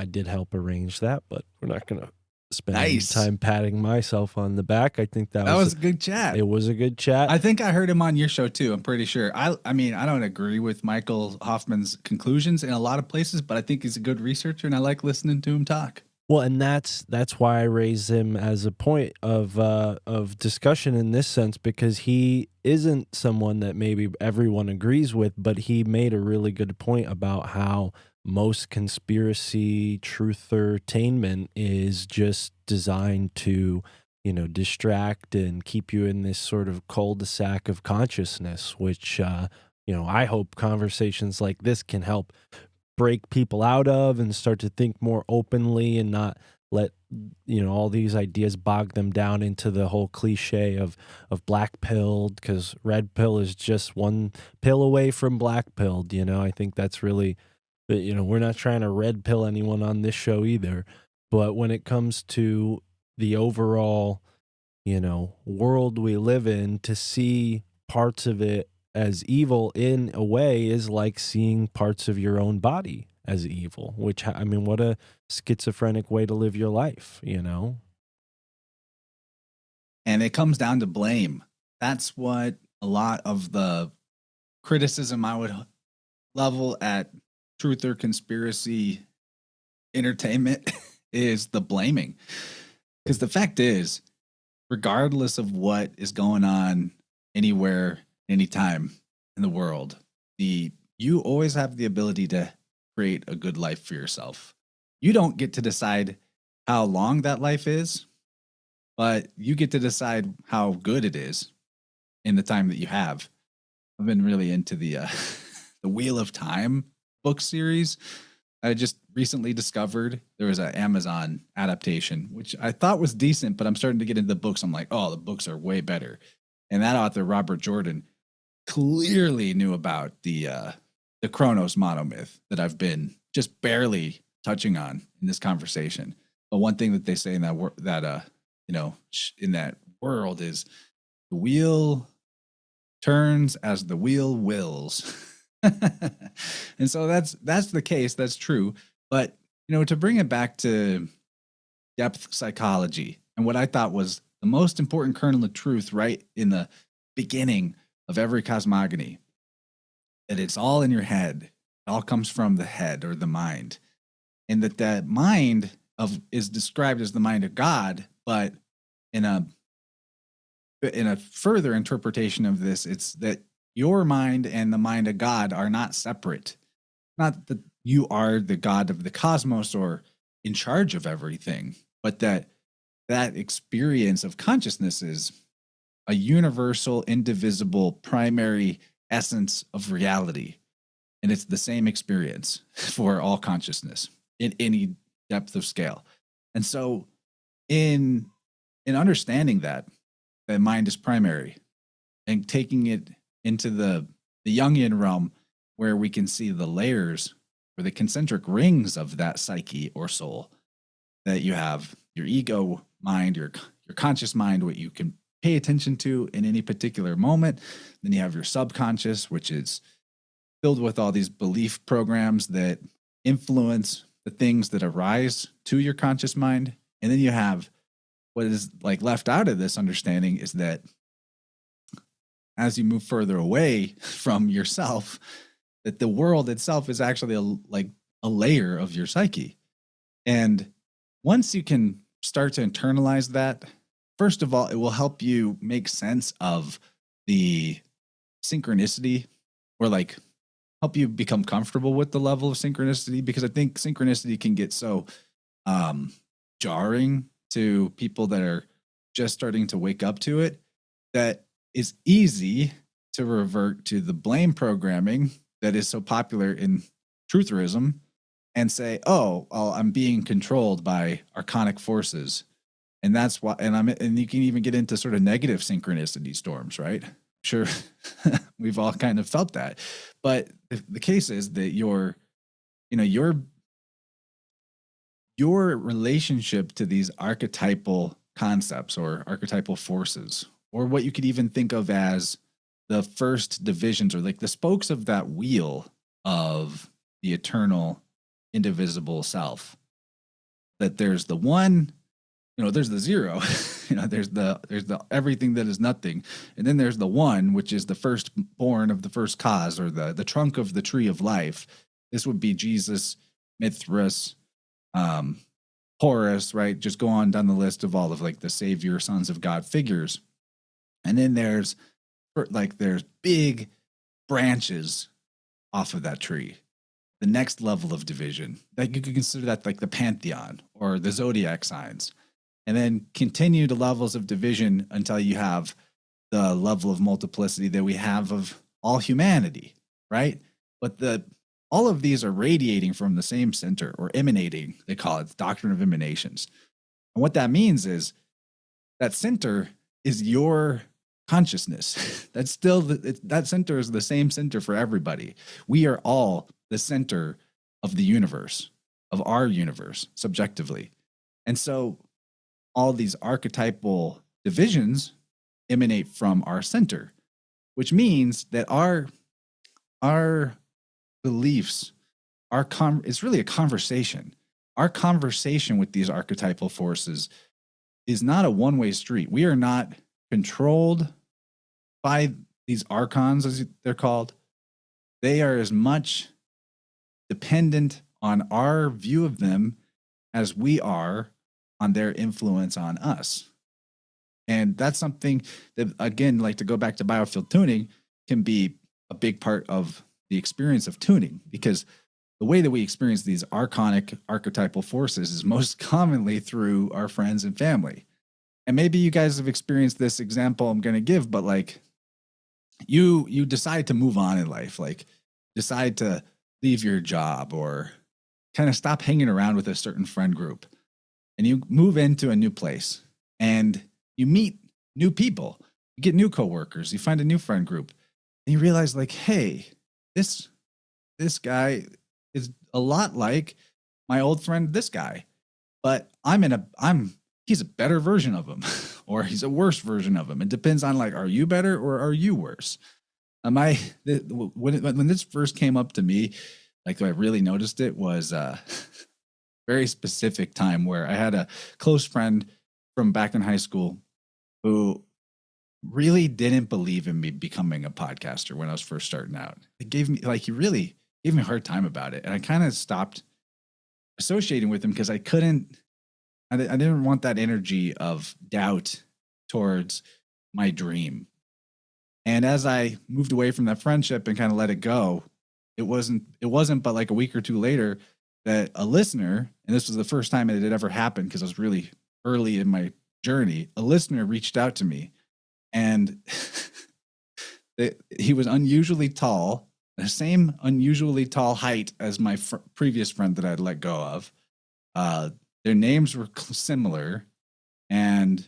did help arrange that, but we're not going to spend any time patting myself on the back. I think that was a good chat. It was a good chat. I think I heard him on your show too. I'm pretty sure. I mean, I don't agree with Michael Hoffman's conclusions in a lot of places, but I think he's a good researcher, and I like listening to him talk. Well, and that's why I raised him as a point of discussion in this sense, because he isn't someone that maybe everyone agrees with, but he made a really good point about how most conspiracy truthertainment is just designed to, distract and keep you in this sort of cul-de-sac of consciousness, which, I hope conversations like this can help break people out of and start to think more openly and not let all these ideas bog them down into the whole cliche of black pilled, because red pill is just one pill away from black pilled. I think that's really, we're not trying to red pill anyone on this show either, but when it comes to the overall world we live in, to see parts of it as evil in a way is like seeing parts of your own body as evil, which, I mean, what a schizophrenic way to live your life, And it comes down to blame. That's what a lot of the criticism I would level at truth or conspiracy entertainment is the blaming. Because the fact is, regardless of what is going on anywhere, anytime in the world, you always have the ability to create a good life for yourself. You don't get to decide how long that life is, but you get to decide how good it is in the time that you have. I've been really into the the Wheel of Time book series. I just recently discovered there was an Amazon adaptation, which I thought was decent, but I'm starting to get into the books. I'm like, oh, the books are way better. And that author, Robert Jordan, clearly knew about the Kronos monomyth that I've been just barely touching on in this conversation. But one thing that they say in that in that world is the wheel turns as the wheel wills. And so that's the case. That's true. But, to bring it back to depth psychology and what I thought was the most important kernel of truth right in the beginning of every cosmogony, that it's all in your head. It all comes from the head or the mind. And that mind is described as the mind of God, but in a further interpretation of this, it's that your mind and the mind of God are not separate. Not that you are the God of the cosmos or in charge of everything, but that experience of consciousness is a universal, indivisible, primary essence of reality. And it's the same experience for all consciousness in any depth of scale. And so in understanding that mind is primary and taking it into the Jungian realm where we can see the layers or the concentric rings of that psyche or soul, that you have your ego mind, your conscious mind, what you can pay attention to in any particular moment. Then you have your subconscious, which is filled with all these belief programs that influence the things that arise to your conscious mind. And then you have what is like left out of this understanding is that as you move further away from yourself, that the world itself is actually a layer of your psyche. And once you can start to internalize that, first of all, it will help you make sense of the synchronicity, or help you become comfortable with the level of synchronicity, because I think synchronicity can get so jarring to people that are just starting to wake up to it, that it's easy to revert to the blame programming that is so popular in trutherism and say, oh, well, I'm being controlled by archonic forces. And that's why, and you can even get into sort of negative synchronicity storms, right? Sure. We've all kind of felt that. But the case is that your relationship to these archetypal concepts or archetypal forces, or what you could even think of as the first divisions, or like the spokes of that wheel of the eternal, indivisible self, that there's the one, there's the zero, there's the everything that is nothing. And then there's the one, which is the firstborn of the first cause, or the trunk of the tree of life. This would be Jesus, Mithras, Horus, right? Just go on down the list of all of the savior, sons of God figures. And then there's big branches off of that tree. The next level of division, you could consider that like the pantheon or the zodiac signs, and then continue to levels of division until you have the level of multiplicity that we have of all humanity, right? But all of these are radiating from the same center, or emanating. They call it the doctrine of emanations. And what that means is that center is your consciousness. That's still that center is the same center for everybody. We are all the center of the universe, of our universe, subjectively. And so all these archetypal divisions emanate from our center, which means that our beliefs, it's really a conversation. Our conversation with these archetypal forces is not a one-way street. We are not controlled by these archons, as they're called. They are as much dependent on our view of them as we are on their influence on us. And that's something that, again, like to go back to biofield tuning, can be a big part of the experience of tuning, because the way that we experience these archonic archetypal forces is most commonly through our friends and family. And maybe you guys have experienced this example I'm going to give, but like you decide to move on in life, like decide to leave your job or kind of stop hanging around with a certain friend group, and you move into a new place and you meet new people, you get new coworkers, you find a new friend group, and you realize like, hey, this guy is a lot like my old friend, this guy, but he's a better version of him or he's a worse version of him. It depends on like, are you better or are you worse? When this first came up to me, like I really noticed it was a very specific time where I had a close friend from back in high school who really didn't believe in me becoming a podcaster when I was first starting out. He really gave me a hard time about it. And I kind of stopped associating with him because I didn't want that energy of doubt towards my dream. And as I moved away from that friendship and kind of let it go, it wasn't but like a week or two later that a listener, and this was the first time it had ever happened because I was really early in my journey, a listener reached out to me, and he was unusually tall, the same unusually tall height as my previous friend that I'd let go of. Their names were similar, and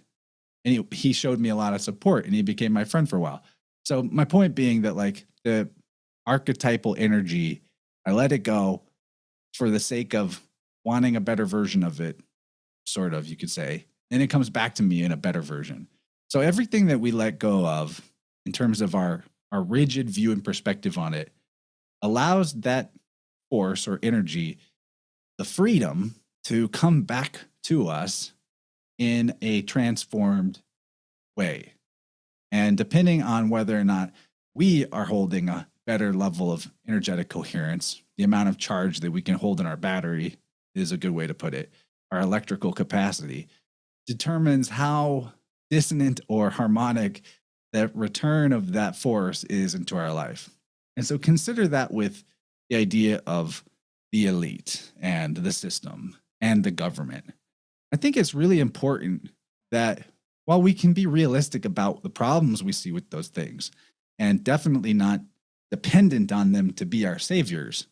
he showed me a lot of support, and he became my friend for a while. So my point being that like the archetypal energy, I let it go for the sake of wanting a better version of it, sort of, you could say. And it comes back to me in a better version. So everything that we let go of in terms of our rigid view and perspective on it allows that force or energy the freedom to come back to us in a transformed way. And depending on whether or not we are holding a better level of energetic coherence, the amount of charge that we can hold in our battery is a good way to put it, our electrical capacity, determines how dissonant or harmonic that return of that force is into our life. And so consider that with the idea of the elite and the system and the government. I think it's really important that while we can be realistic about the problems we see with those things and definitely not dependent on them to be our saviors,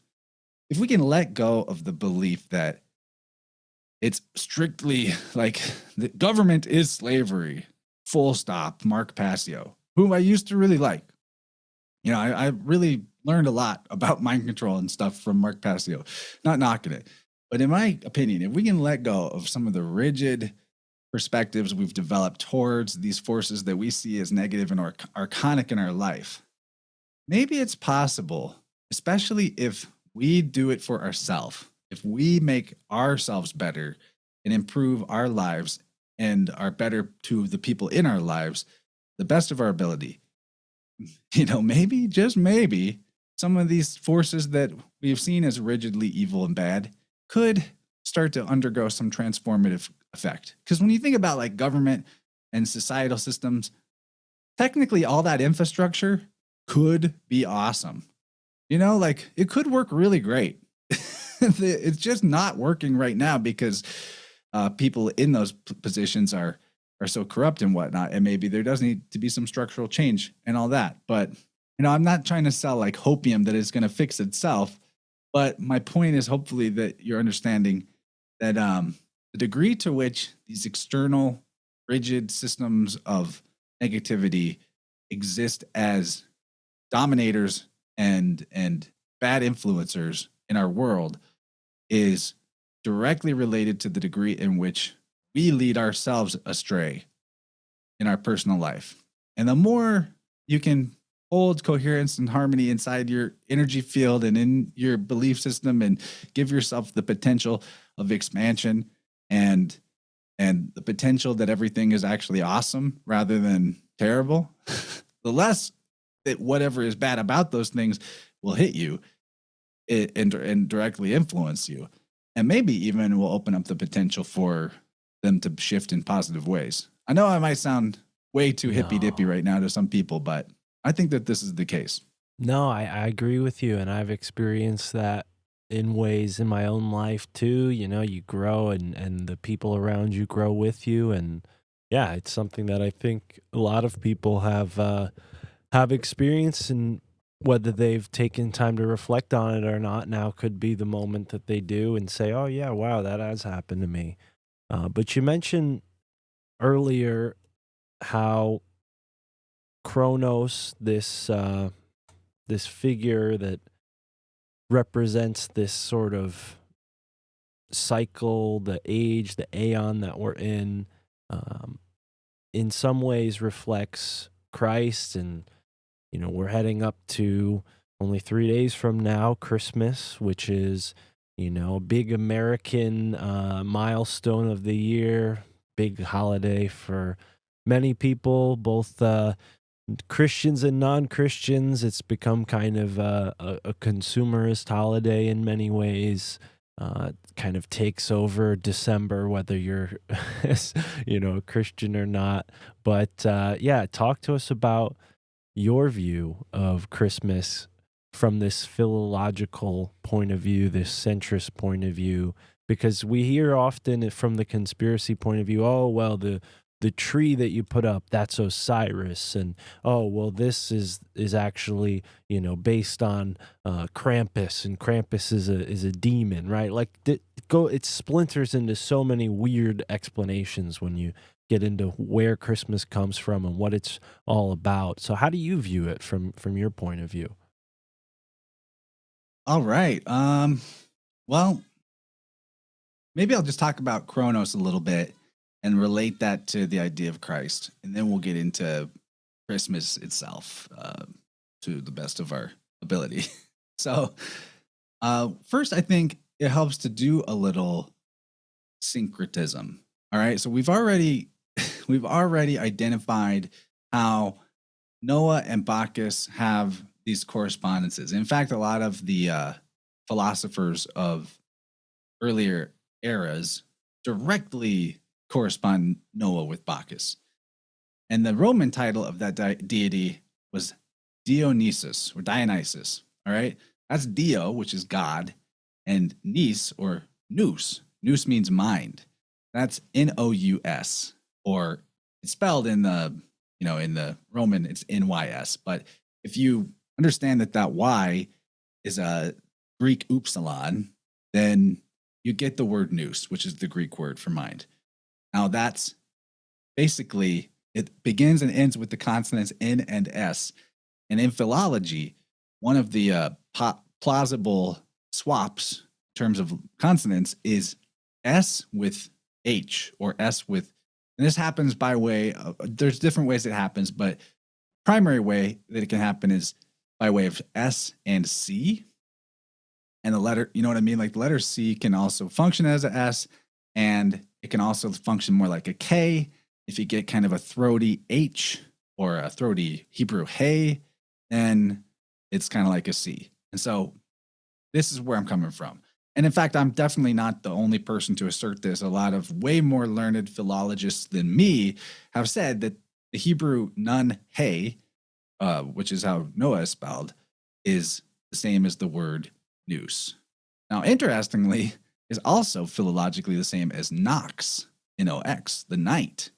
if we can let go of the belief that it's strictly like the government is slavery, full stop, Mark Passio, whom I used to really like. You know, I really learned a lot about mind control and stuff from Mark Passio, not knocking it. But in my opinion, if we can let go of some of the rigid perspectives we've developed towards these forces that we see as negative and archonic in our life, maybe it's possible, especially if we do it for ourselves, if we make ourselves better and improve our lives and are better to the people in our lives, the best of our ability, maybe, just maybe, some of these forces that we've seen as rigidly evil and bad could start to undergo some transformative effect. Because when you think about like government and societal systems, technically all that infrastructure could be awesome. Like it could work really great. It's just not working right now because people in those positions are so corrupt and whatnot. And maybe there does need to be some structural change and all that. But, I'm not trying to sell like hopium that is going to fix itself. But my point is hopefully that you're understanding that the degree to which these external rigid systems of negativity exist as dominators and bad influencers in our world is directly related to the degree in which we lead ourselves astray in our personal life. And the more you can hold coherence and harmony inside your energy field and in your belief system and give yourself the potential of expansion and the potential that everything is actually awesome rather than terrible, the less that whatever is bad about those things will hit you and directly influence you. And maybe even will open up the potential for them to shift in positive ways. I know I might sound way too hippy-dippy right now to some people, but I think that this is the case. No, I agree with you. And I've experienced that in ways in my own life too. You know, you grow and the people around you grow with you. And yeah, it's something that I think a lot of people have experienced, and whether they've taken time to reflect on it or not, now could be the moment that they do and say, oh yeah, wow, that has happened to me. But you mentioned earlier how Kronos, this figure that represents this sort of cycle, the age, the Aeon that we're um, in some ways reflects Christ. And, you know, we're heading up to only 3 days from now, Christmas, which is, you know, a big American milestone of the year, big holiday for many people, both Christians and non-Christians. It's become kind of a consumerist holiday in many ways. Kind of takes over December, whether you're, you know, a Christian or not. But yeah, talk to us about your view of Christmas from this philological point of view, this centrist point of view, because we hear often from the conspiracy point of view, oh, well, the tree that you put up, that's Osiris, and oh, well, this is actually, you know, based on Krampus, and Krampus is a demon, right? Like it splinters into so many weird explanations when you get into where Christmas comes from and what it's all about. So how do you view it from your point of view? All right. Well, maybe I'll just talk about Kronos a little bit and relate that to the idea of Christ, and then we'll get into Christmas itself to the best of our ability. So, first, I think it helps to do a little syncretism. All right. So we've already identified how Noah and Bacchus have these correspondences. In fact, a lot of the philosophers of earlier eras directly correspond Noah with Bacchus. And the Roman title of that deity was Dionysus or Dionysus. All right. That's Dio, which is God, and Nous or Nous. Nous means mind. That's Nous, or it's spelled in the Roman, it's NYS. But if you understand that Y is a Greek upsilon, then you get the word nous, which is the Greek word for mind. Now that's basically, it begins and ends with the consonants N and S. And in philology, one of the plausible swaps in terms of consonants is S with H, or S with, and this happens by way of, there's different ways it happens, but primary way that it can happen is by way of S and C. And the letter, you know what I mean? Like the letter C can also function as a S, and it can also function more like a K. If you get kind of a throaty H or a throaty Hebrew hey, then it's kind of like a C. And so this is where I'm coming from. And in fact, I'm definitely not the only person to assert this. A lot of way more learned philologists than me have said that the Hebrew nun hey, which is how Noah is spelled, is the same as the word nous. Now, interestingly, is also philologically the same as Nox, Nox, the night.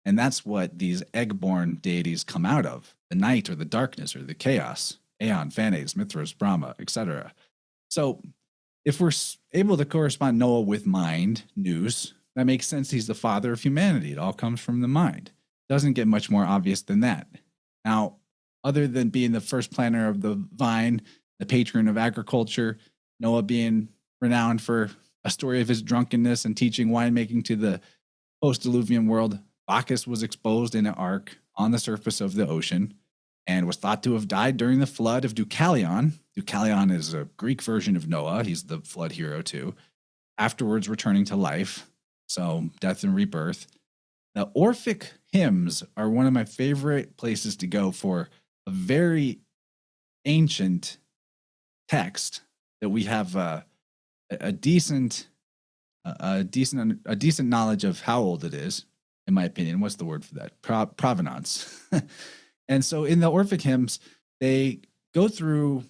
And that's what these egg-born deities come out of, the night or the darkness or the chaos, Aeon, Phanes, Mithras, Brahma, etc. So if we're able to correspond Noah with mind, nous, that makes sense. He's the father of humanity. It all comes from the mind. Doesn't get much more obvious than that. Now, other than being the first planter of the vine, the patron of agriculture, Noah being renowned for a story of his drunkenness and teaching winemaking to the post-Diluvian world, Bacchus was exposed in an ark on the surface of the ocean and was thought to have died during the flood of Deucalion. Deucalion is a Greek version of Noah. He's the flood hero too. Afterwards returning to life. So death and rebirth. The Orphic hymns are one of my favorite places to go for a very ancient text that we have a decent knowledge of how old it is, in my opinion. What's the word for that? Provenance. And so in the Orphic hymns, they go through,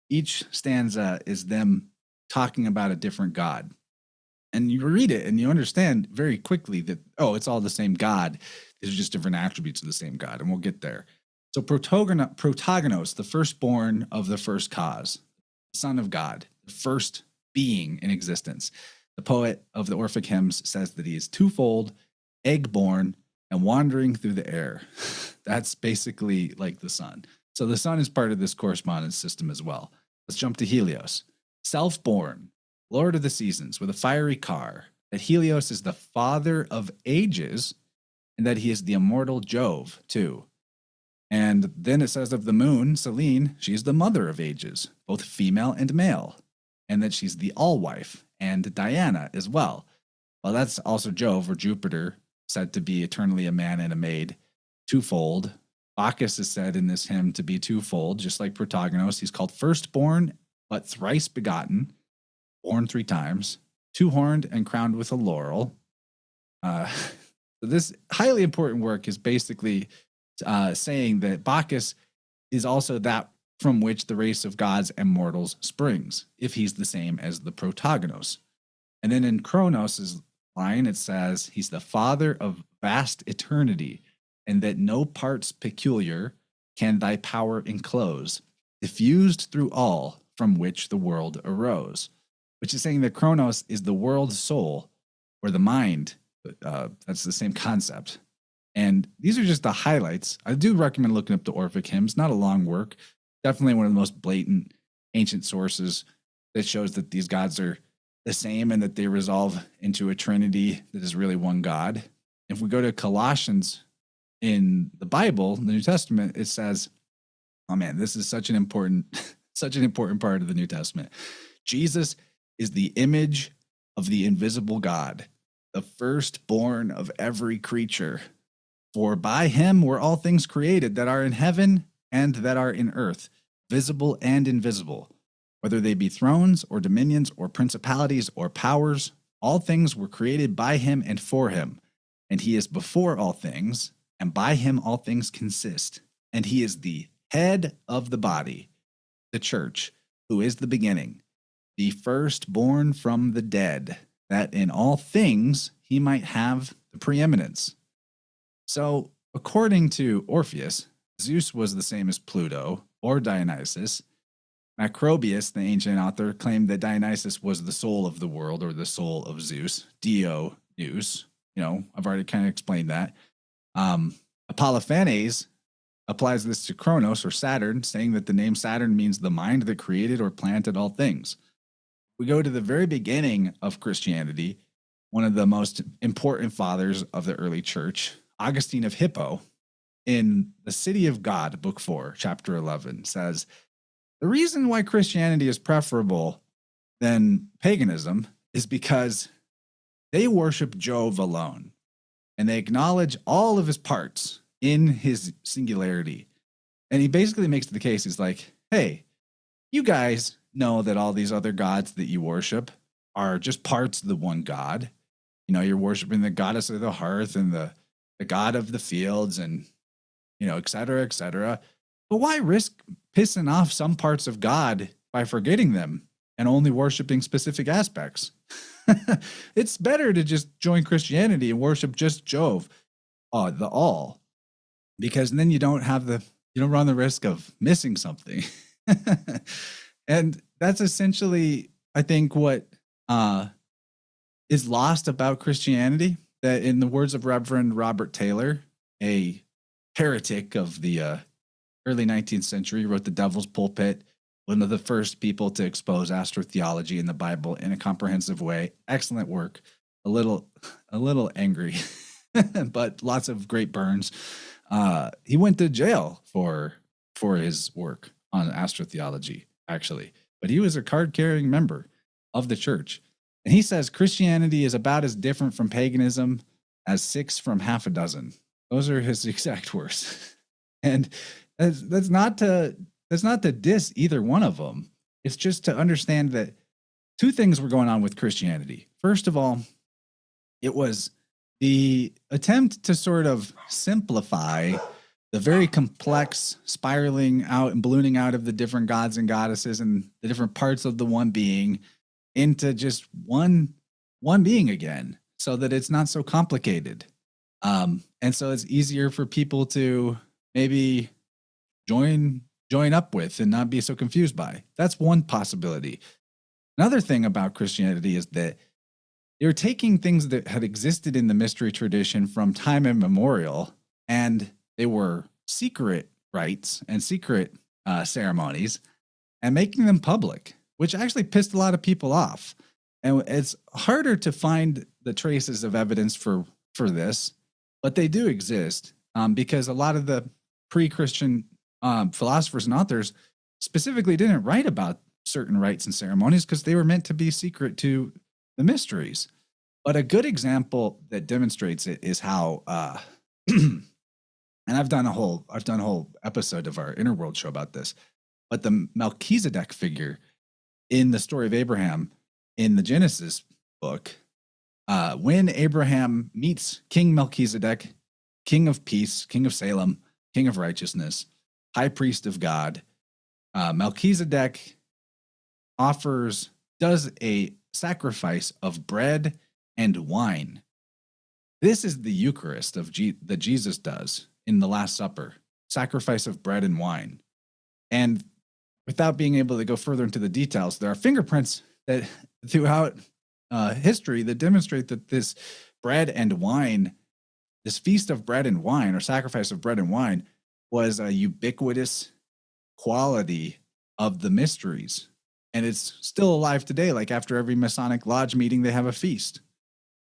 each stanza is them talking about a different God. And you read it and you understand very quickly that, oh, it's all the same God. These are just different attributes of the same God. And we'll get there. So protagonos, the firstborn of the first cause, son of God, the first being in existence. The poet of the Orphic hymns says that he is twofold, egg-born, and wandering through the air. That's basically like the sun. So the sun is part of this correspondence system as well. Let's jump to Helios. Self-born, Lord of the seasons, with a fiery car, that Helios is the father of ages, and that he is the immortal Jove, too. And then it says of the moon, Selene, she's the mother of ages, both female and male, and that she's the all-wife, and Diana as well. Well, that's also Jove, or Jupiter, said to be eternally a man and a maid, twofold. Bacchus is said in this hymn to be twofold, just like Protagonos. He's called firstborn, but thrice begotten, born 3 times, two-horned and crowned with a laurel. So this highly important work is basically saying that Bacchus is also that from which the race of gods and mortals springs, if he's the same as the Protagonos. And then in Kronos' line, it says, he's the father of vast eternity, and that no parts peculiar can thy power enclose, diffused through all from which the world arose. Which is saying that Kronos is the world's soul, or the mind. That's the same concept. And these are just the highlights. I do recommend looking up the Orphic hymns. Not a long work. Definitely one of the most blatant ancient sources that shows that these gods are the same and that they resolve into a trinity that is really one God. If we go to Colossians in the Bible, the New Testament, it says, oh man, this is such an important part of the New Testament. Jesus is the image of the invisible God, the firstborn of every creature. For by him were all things created that are in heaven and that are in earth, visible and invisible. Whether they be thrones or dominions or principalities or powers, all things were created by him and for him. And he is before all things, and by him all things consist. And he is the head of the body, the church, who is the beginning, the firstborn from the dead, that in all things he might have the preeminence. So, according to Orpheus, Zeus was the same as Pluto or Dionysus. Macrobius, the ancient author, claimed that Dionysus was the soul of the world, or the soul of Zeus, Dio, Zeus. I've already kind of explained that. Apollophanes applies this to Kronos, or Saturn, saying that the name Saturn means the mind that created or planted all things. We go to the very beginning of Christianity, one of the most important fathers of the early church, Augustine of Hippo, in The City of God, Book 4, Chapter 11, says, the reason why Christianity is preferable than paganism is because they worship Jove alone, and they acknowledge all of his parts in his singularity. And he basically makes the case, he's like, hey, you guys know that all these other gods that you worship are just parts of the one God. You're worshiping the goddess of the hearth and the god of the fields and, et cetera, et cetera. But why risk pissing off some parts of God by forgetting them and only worshiping specific aspects? It's better to just join Christianity and worship just Jove, the all, because then you don't run the risk of missing something. And that's essentially, I think, what is lost about Christianity. That, in the words of Reverend Robert Taylor, a heretic of the early 19th century, wrote The Devil's Pulpit, one of the first people to expose astrotheology in the Bible in a comprehensive way. Excellent work. A little angry, but lots of great burns. He went to jail for his work on astrotheology, actually, but he was a card-carrying member of the church. And he says Christianity is about as different from paganism as 6 from half a dozen. Those are his exact words. And that's not to diss either one of them. It's just to understand that 2 things were going on with Christianity. First of all, it was the attempt to sort of simplify the very complex spiraling out and ballooning out of the different gods and goddesses and the different parts of the one being into just one being again, so that it's not so complicated. And so it's easier for people to maybe join up with and not be so confused by. That's one possibility. Another thing about Christianity is that they're taking things that had existed in the mystery tradition from time immemorial, and they were secret rites and secret ceremonies, and making them public, which actually pissed a lot of people off. And it's harder to find the traces of evidence for this, but they do exist, because a lot of the pre-Christian philosophers and authors specifically didn't write about certain rites and ceremonies because they were meant to be secret to the mysteries. But a good example that demonstrates it is how, and I've done a whole episode of our Inner World show about this, but the Melchizedek figure in the story of Abraham in the Genesis book, when Abraham meets King Melchizedek, king of peace, king of Salem, king of righteousness, high priest of God, Melchizedek does a sacrifice of bread and wine. This is the Eucharist that Jesus does in the Last Supper, sacrifice of bread and wine. And without being able to go further into the details, there are fingerprints that throughout history that demonstrate that this bread and wine, this feast of bread and wine, or sacrifice of bread and wine, was a ubiquitous quality of the mysteries. And it's still alive today. Like after every Masonic Lodge meeting, they have a feast.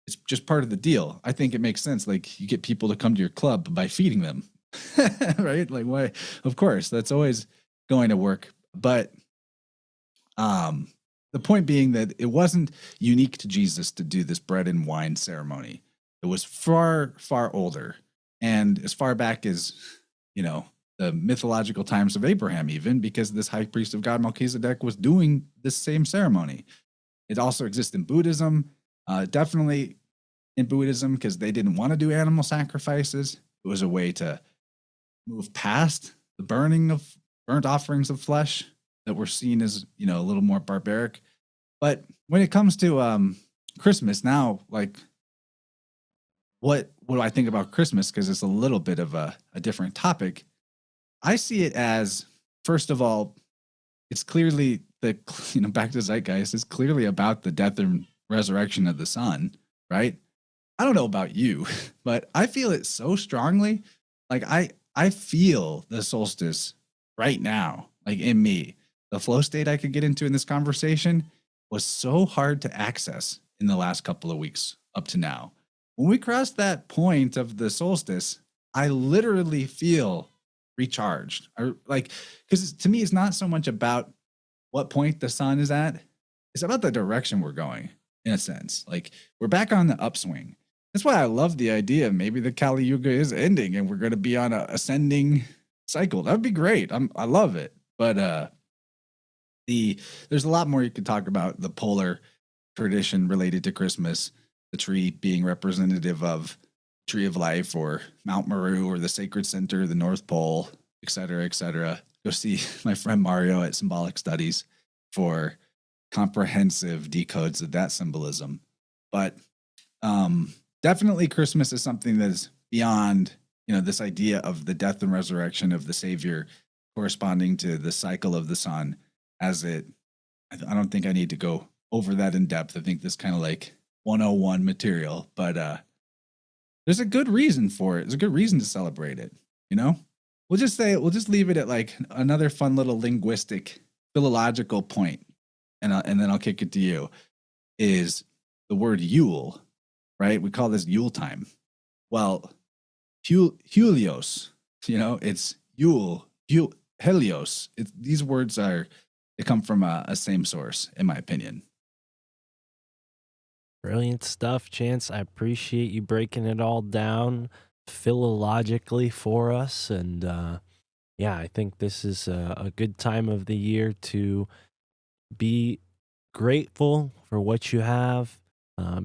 It's just part of the deal. I think it makes sense. Like you get people to come to your club by feeding them, right? Like why? Of course, that's always going to work. But the point being that it wasn't unique to Jesus to do this bread and wine ceremony. It was far, far older. And as far back as, the mythological times of Abraham, even, because this high priest of God, Melchizedek, was doing this same ceremony. It also exists in Buddhism, definitely in Buddhism, because they didn't want to do animal sacrifices. It was a way to move past the burning of burnt offerings of flesh that were seen as, a little more barbaric. But when it comes to Christmas now, like, what do I think about Christmas? Because it's a little bit of a different topic. I see it as, first of all, it's clearly back to Zeitgeist, it's clearly about the death and resurrection of the Son, right? I don't know about you, but I feel it so strongly. Like I feel the solstice right now, like in me. The flow state I could get into in this conversation was so hard to access in the last couple of weeks up to now. When we cross that point of the solstice, I literally feel recharged. Because to me, it's not so much about what point the sun is at. It's about the direction we're going, in a sense. Like we're back on the upswing. That's why I love the idea of maybe the Kali Yuga is ending and we're going to be on a ascending cycle. That would be great. I love it. But there's a lot more you could talk about. The polar tradition related to Christmas, the tree being representative of Tree of Life or Mount Meru or the Sacred Center, the North Pole, et cetera, et cetera. Go see my friend Mario at Symbolic Studies for comprehensive decodes of that symbolism. But definitely Christmas is something that is beyond, this idea of the death and resurrection of the Savior corresponding to the cycle of the sun I don't think I need to go over that in depth. I think this kind of like 101 material, but there's a good reason for it. There's a good reason to celebrate it. We'll just leave it at like another fun little linguistic, philological point, and then I'll kick it to you. Is the word Yule, right? We call this Yule time. Well, Helios, it's Yule, Helios. These words they come from a same source, in my opinion. Brilliant stuff, Chance. I appreciate you breaking it all down philologically for us. And I think this is a good time of the year to be grateful for what you have.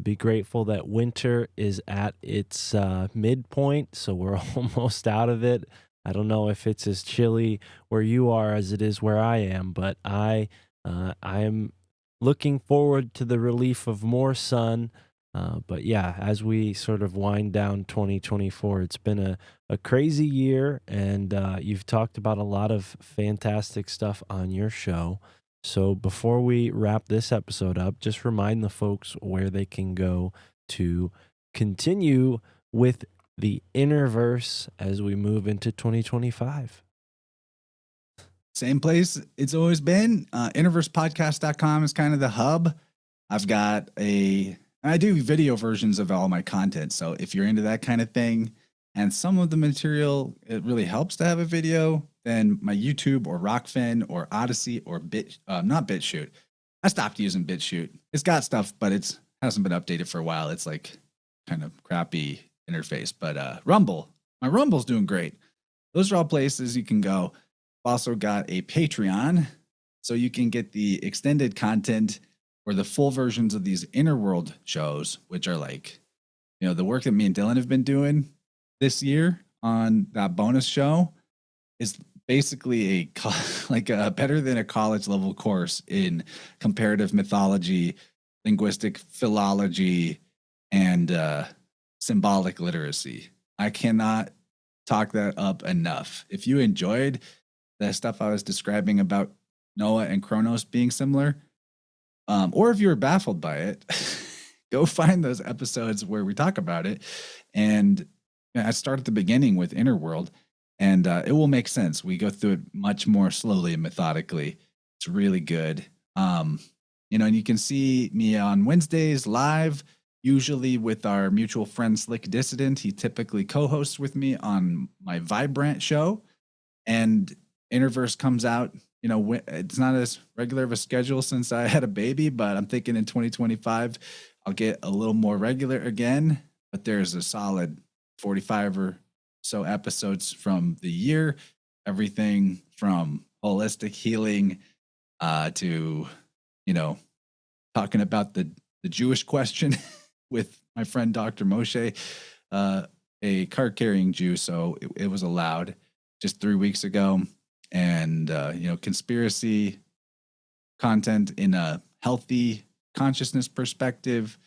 Be grateful that winter is at its midpoint, so we're almost out of it. I don't know if it's as chilly where you are as it is where I am, but I am looking forward to the relief of more sun. But yeah, as we sort of wind down 2024, it's been a crazy year, and you've talked about a lot of fantastic stuff on your show. So before we wrap this episode up, just remind the folks where they can go to continue with the Innerverse as we move into 2025. Same place it's always been. Innerversepodcast.com is kind of the hub. I do video versions of all my content. So if you're into that kind of thing and some of the material, it really helps to have a video, then my YouTube or Rockfin or Odyssey or not BitChute. I stopped using BitChute. It's got stuff, but it hasn't been updated for a while. It's like kind of crappy interface. But Rumble, my Rumble's doing great. Those are all places you can go. I've also got a Patreon, so you can get the extended content or the full versions of these Inner World shows, which are like, the work that me and Dylan have been doing this year on that bonus show is basically a better than a college level course in comparative mythology, linguistic philology, and symbolic literacy. I cannot talk that up enough. If you enjoyed the stuff I was describing about Noah and Kronos being similar, or if you were baffled by it, go find those episodes where we talk about it. And I start at the beginning with Inner World, and it will make sense. We go through it much more slowly and methodically. It's really good. And you can see me on Wednesdays live, usually with our mutual friend Slick Dissident. He typically co-hosts with me on my Vibrant show, and Innerverse comes out. It's not as regular of a schedule since I had a baby, but I'm thinking in 2025, I'll get a little more regular again. But there's a solid 45 or so episodes from the year, everything from holistic healing to, talking about the Jewish question with my friend Dr. Moshe, a card-carrying Jew. So it was allowed just 3 weeks ago. And, conspiracy content in a healthy consciousness perspective,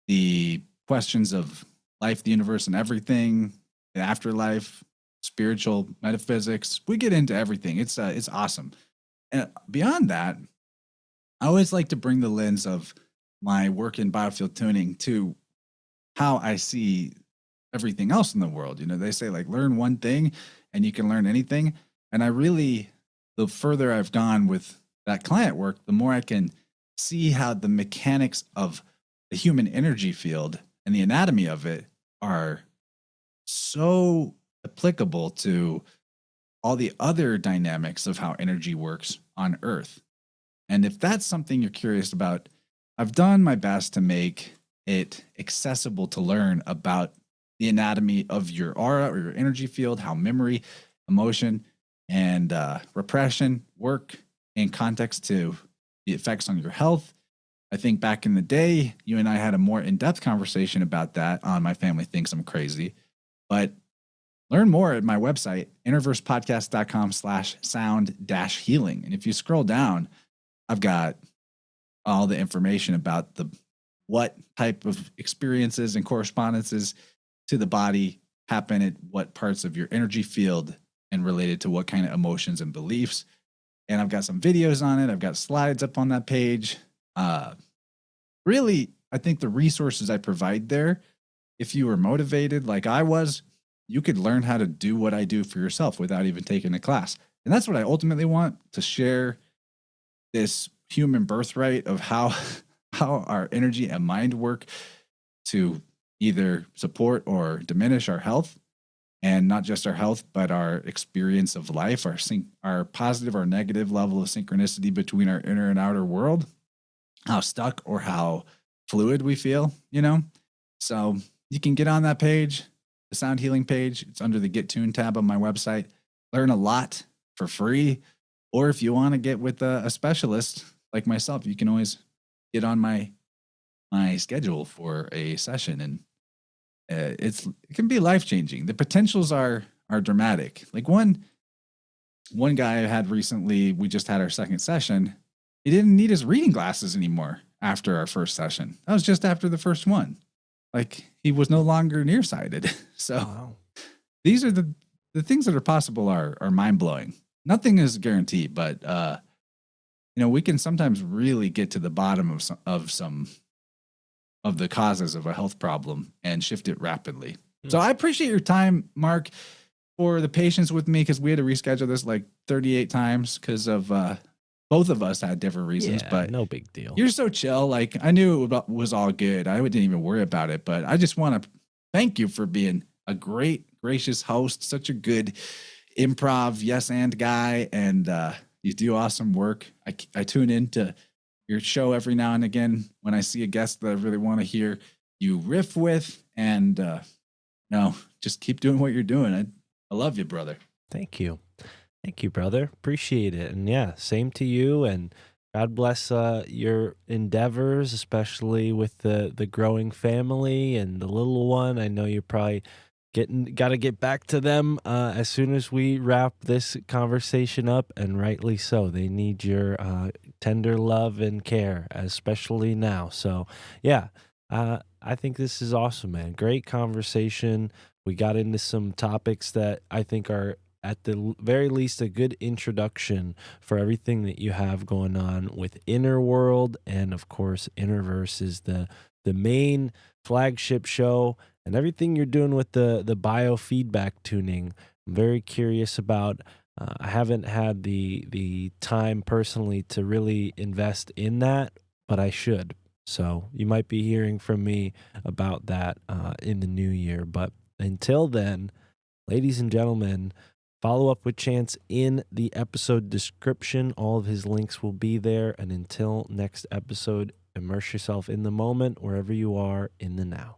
the questions of life, the universe, and everything, the afterlife, spiritual metaphysics. We get into everything. It's awesome. And beyond that, I always like to bring the lens of my work in biofield tuning to how I see everything else in the world. They say learn one thing and you can learn anything. And the further I've gone with that client work, the more I can see how the mechanics of the human energy field and the anatomy of it are so applicable to all the other dynamics of how energy works on Earth. And if that's something you're curious about, I've done my best to make it accessible to learn about the anatomy of your aura or your energy field, how memory, emotion, and repression work in context to the effects on your health. I think back in the day, you and I had a more in-depth conversation about that on My Family Thinks I'm Crazy. But learn more at my website, innerversepodcast.com/sound-healing. And if you scroll down, I've got all the information about what type of experiences and correspondences to the body happen at what parts of your energy field and related to what kind of emotions and beliefs. And I've got some videos on it. I've got slides up on that page. Really, I think the resources I provide there, if you were motivated like I was, you could learn how to do what I do for yourself without even taking a class. And that's what I ultimately want, to share this human birthright of how our energy and mind work to either support or diminish our health. And not just our health, but our experience of life, our positive or negative level of synchronicity between our inner and outer world, how stuck or how fluid we feel, So you can get on that page, the Sound Healing page. It's under the Get Tuned tab on my website. Learn a lot for free. Or if you want to get with a specialist like myself, you can always get on my schedule for a session, and it can be life-changing. The potentials are dramatic. Like one guy I had recently, we just had our second session, he didn't need his reading glasses anymore after our first session. That was just after the first one. Like, he was no longer nearsighted. So Wow. these are the things that are possible are mind blowing. Nothing is guaranteed, but we can sometimes really get to the bottom of some of the causes of a health problem and shift it rapidly. So I appreciate your time, Mark, for the patience with me, because we had to reschedule this like 38 times because of both of us had different reasons. Yeah, but no big deal. you're so chill. Like, I knew it was all good. I didn't even worry about it, but I just want to thank you for being a great, gracious host, such a good improv yes and guy, and you do awesome work. I tune into your show every now and again when I see a guest that I really want to hear you riff with, and no, just keep doing what you're doing. I love you, brother. Thank you. Thank you, brother. Appreciate it. And yeah, same to you. And God bless your endeavors, especially with the growing family and the little one. I know you're probably got to get back to them as soon as we wrap this conversation up, and rightly so. They need your tender love and care, especially now. So yeah, I think this is awesome, man. Great conversation. We got into some topics that I think are at the very least a good introduction for everything that you have going on with Inner World, and of course Innerverse is the main flagship show, and everything you're doing with the biofeedback tuning. I'm very curious about. I haven't had the time personally to really invest in that, but I should. So you might be hearing from me about that in the new year. But until then, ladies and gentlemen, follow up with Chance in the episode description. All of his links will be there. And until next episode, immerse yourself in the moment wherever you are in the now.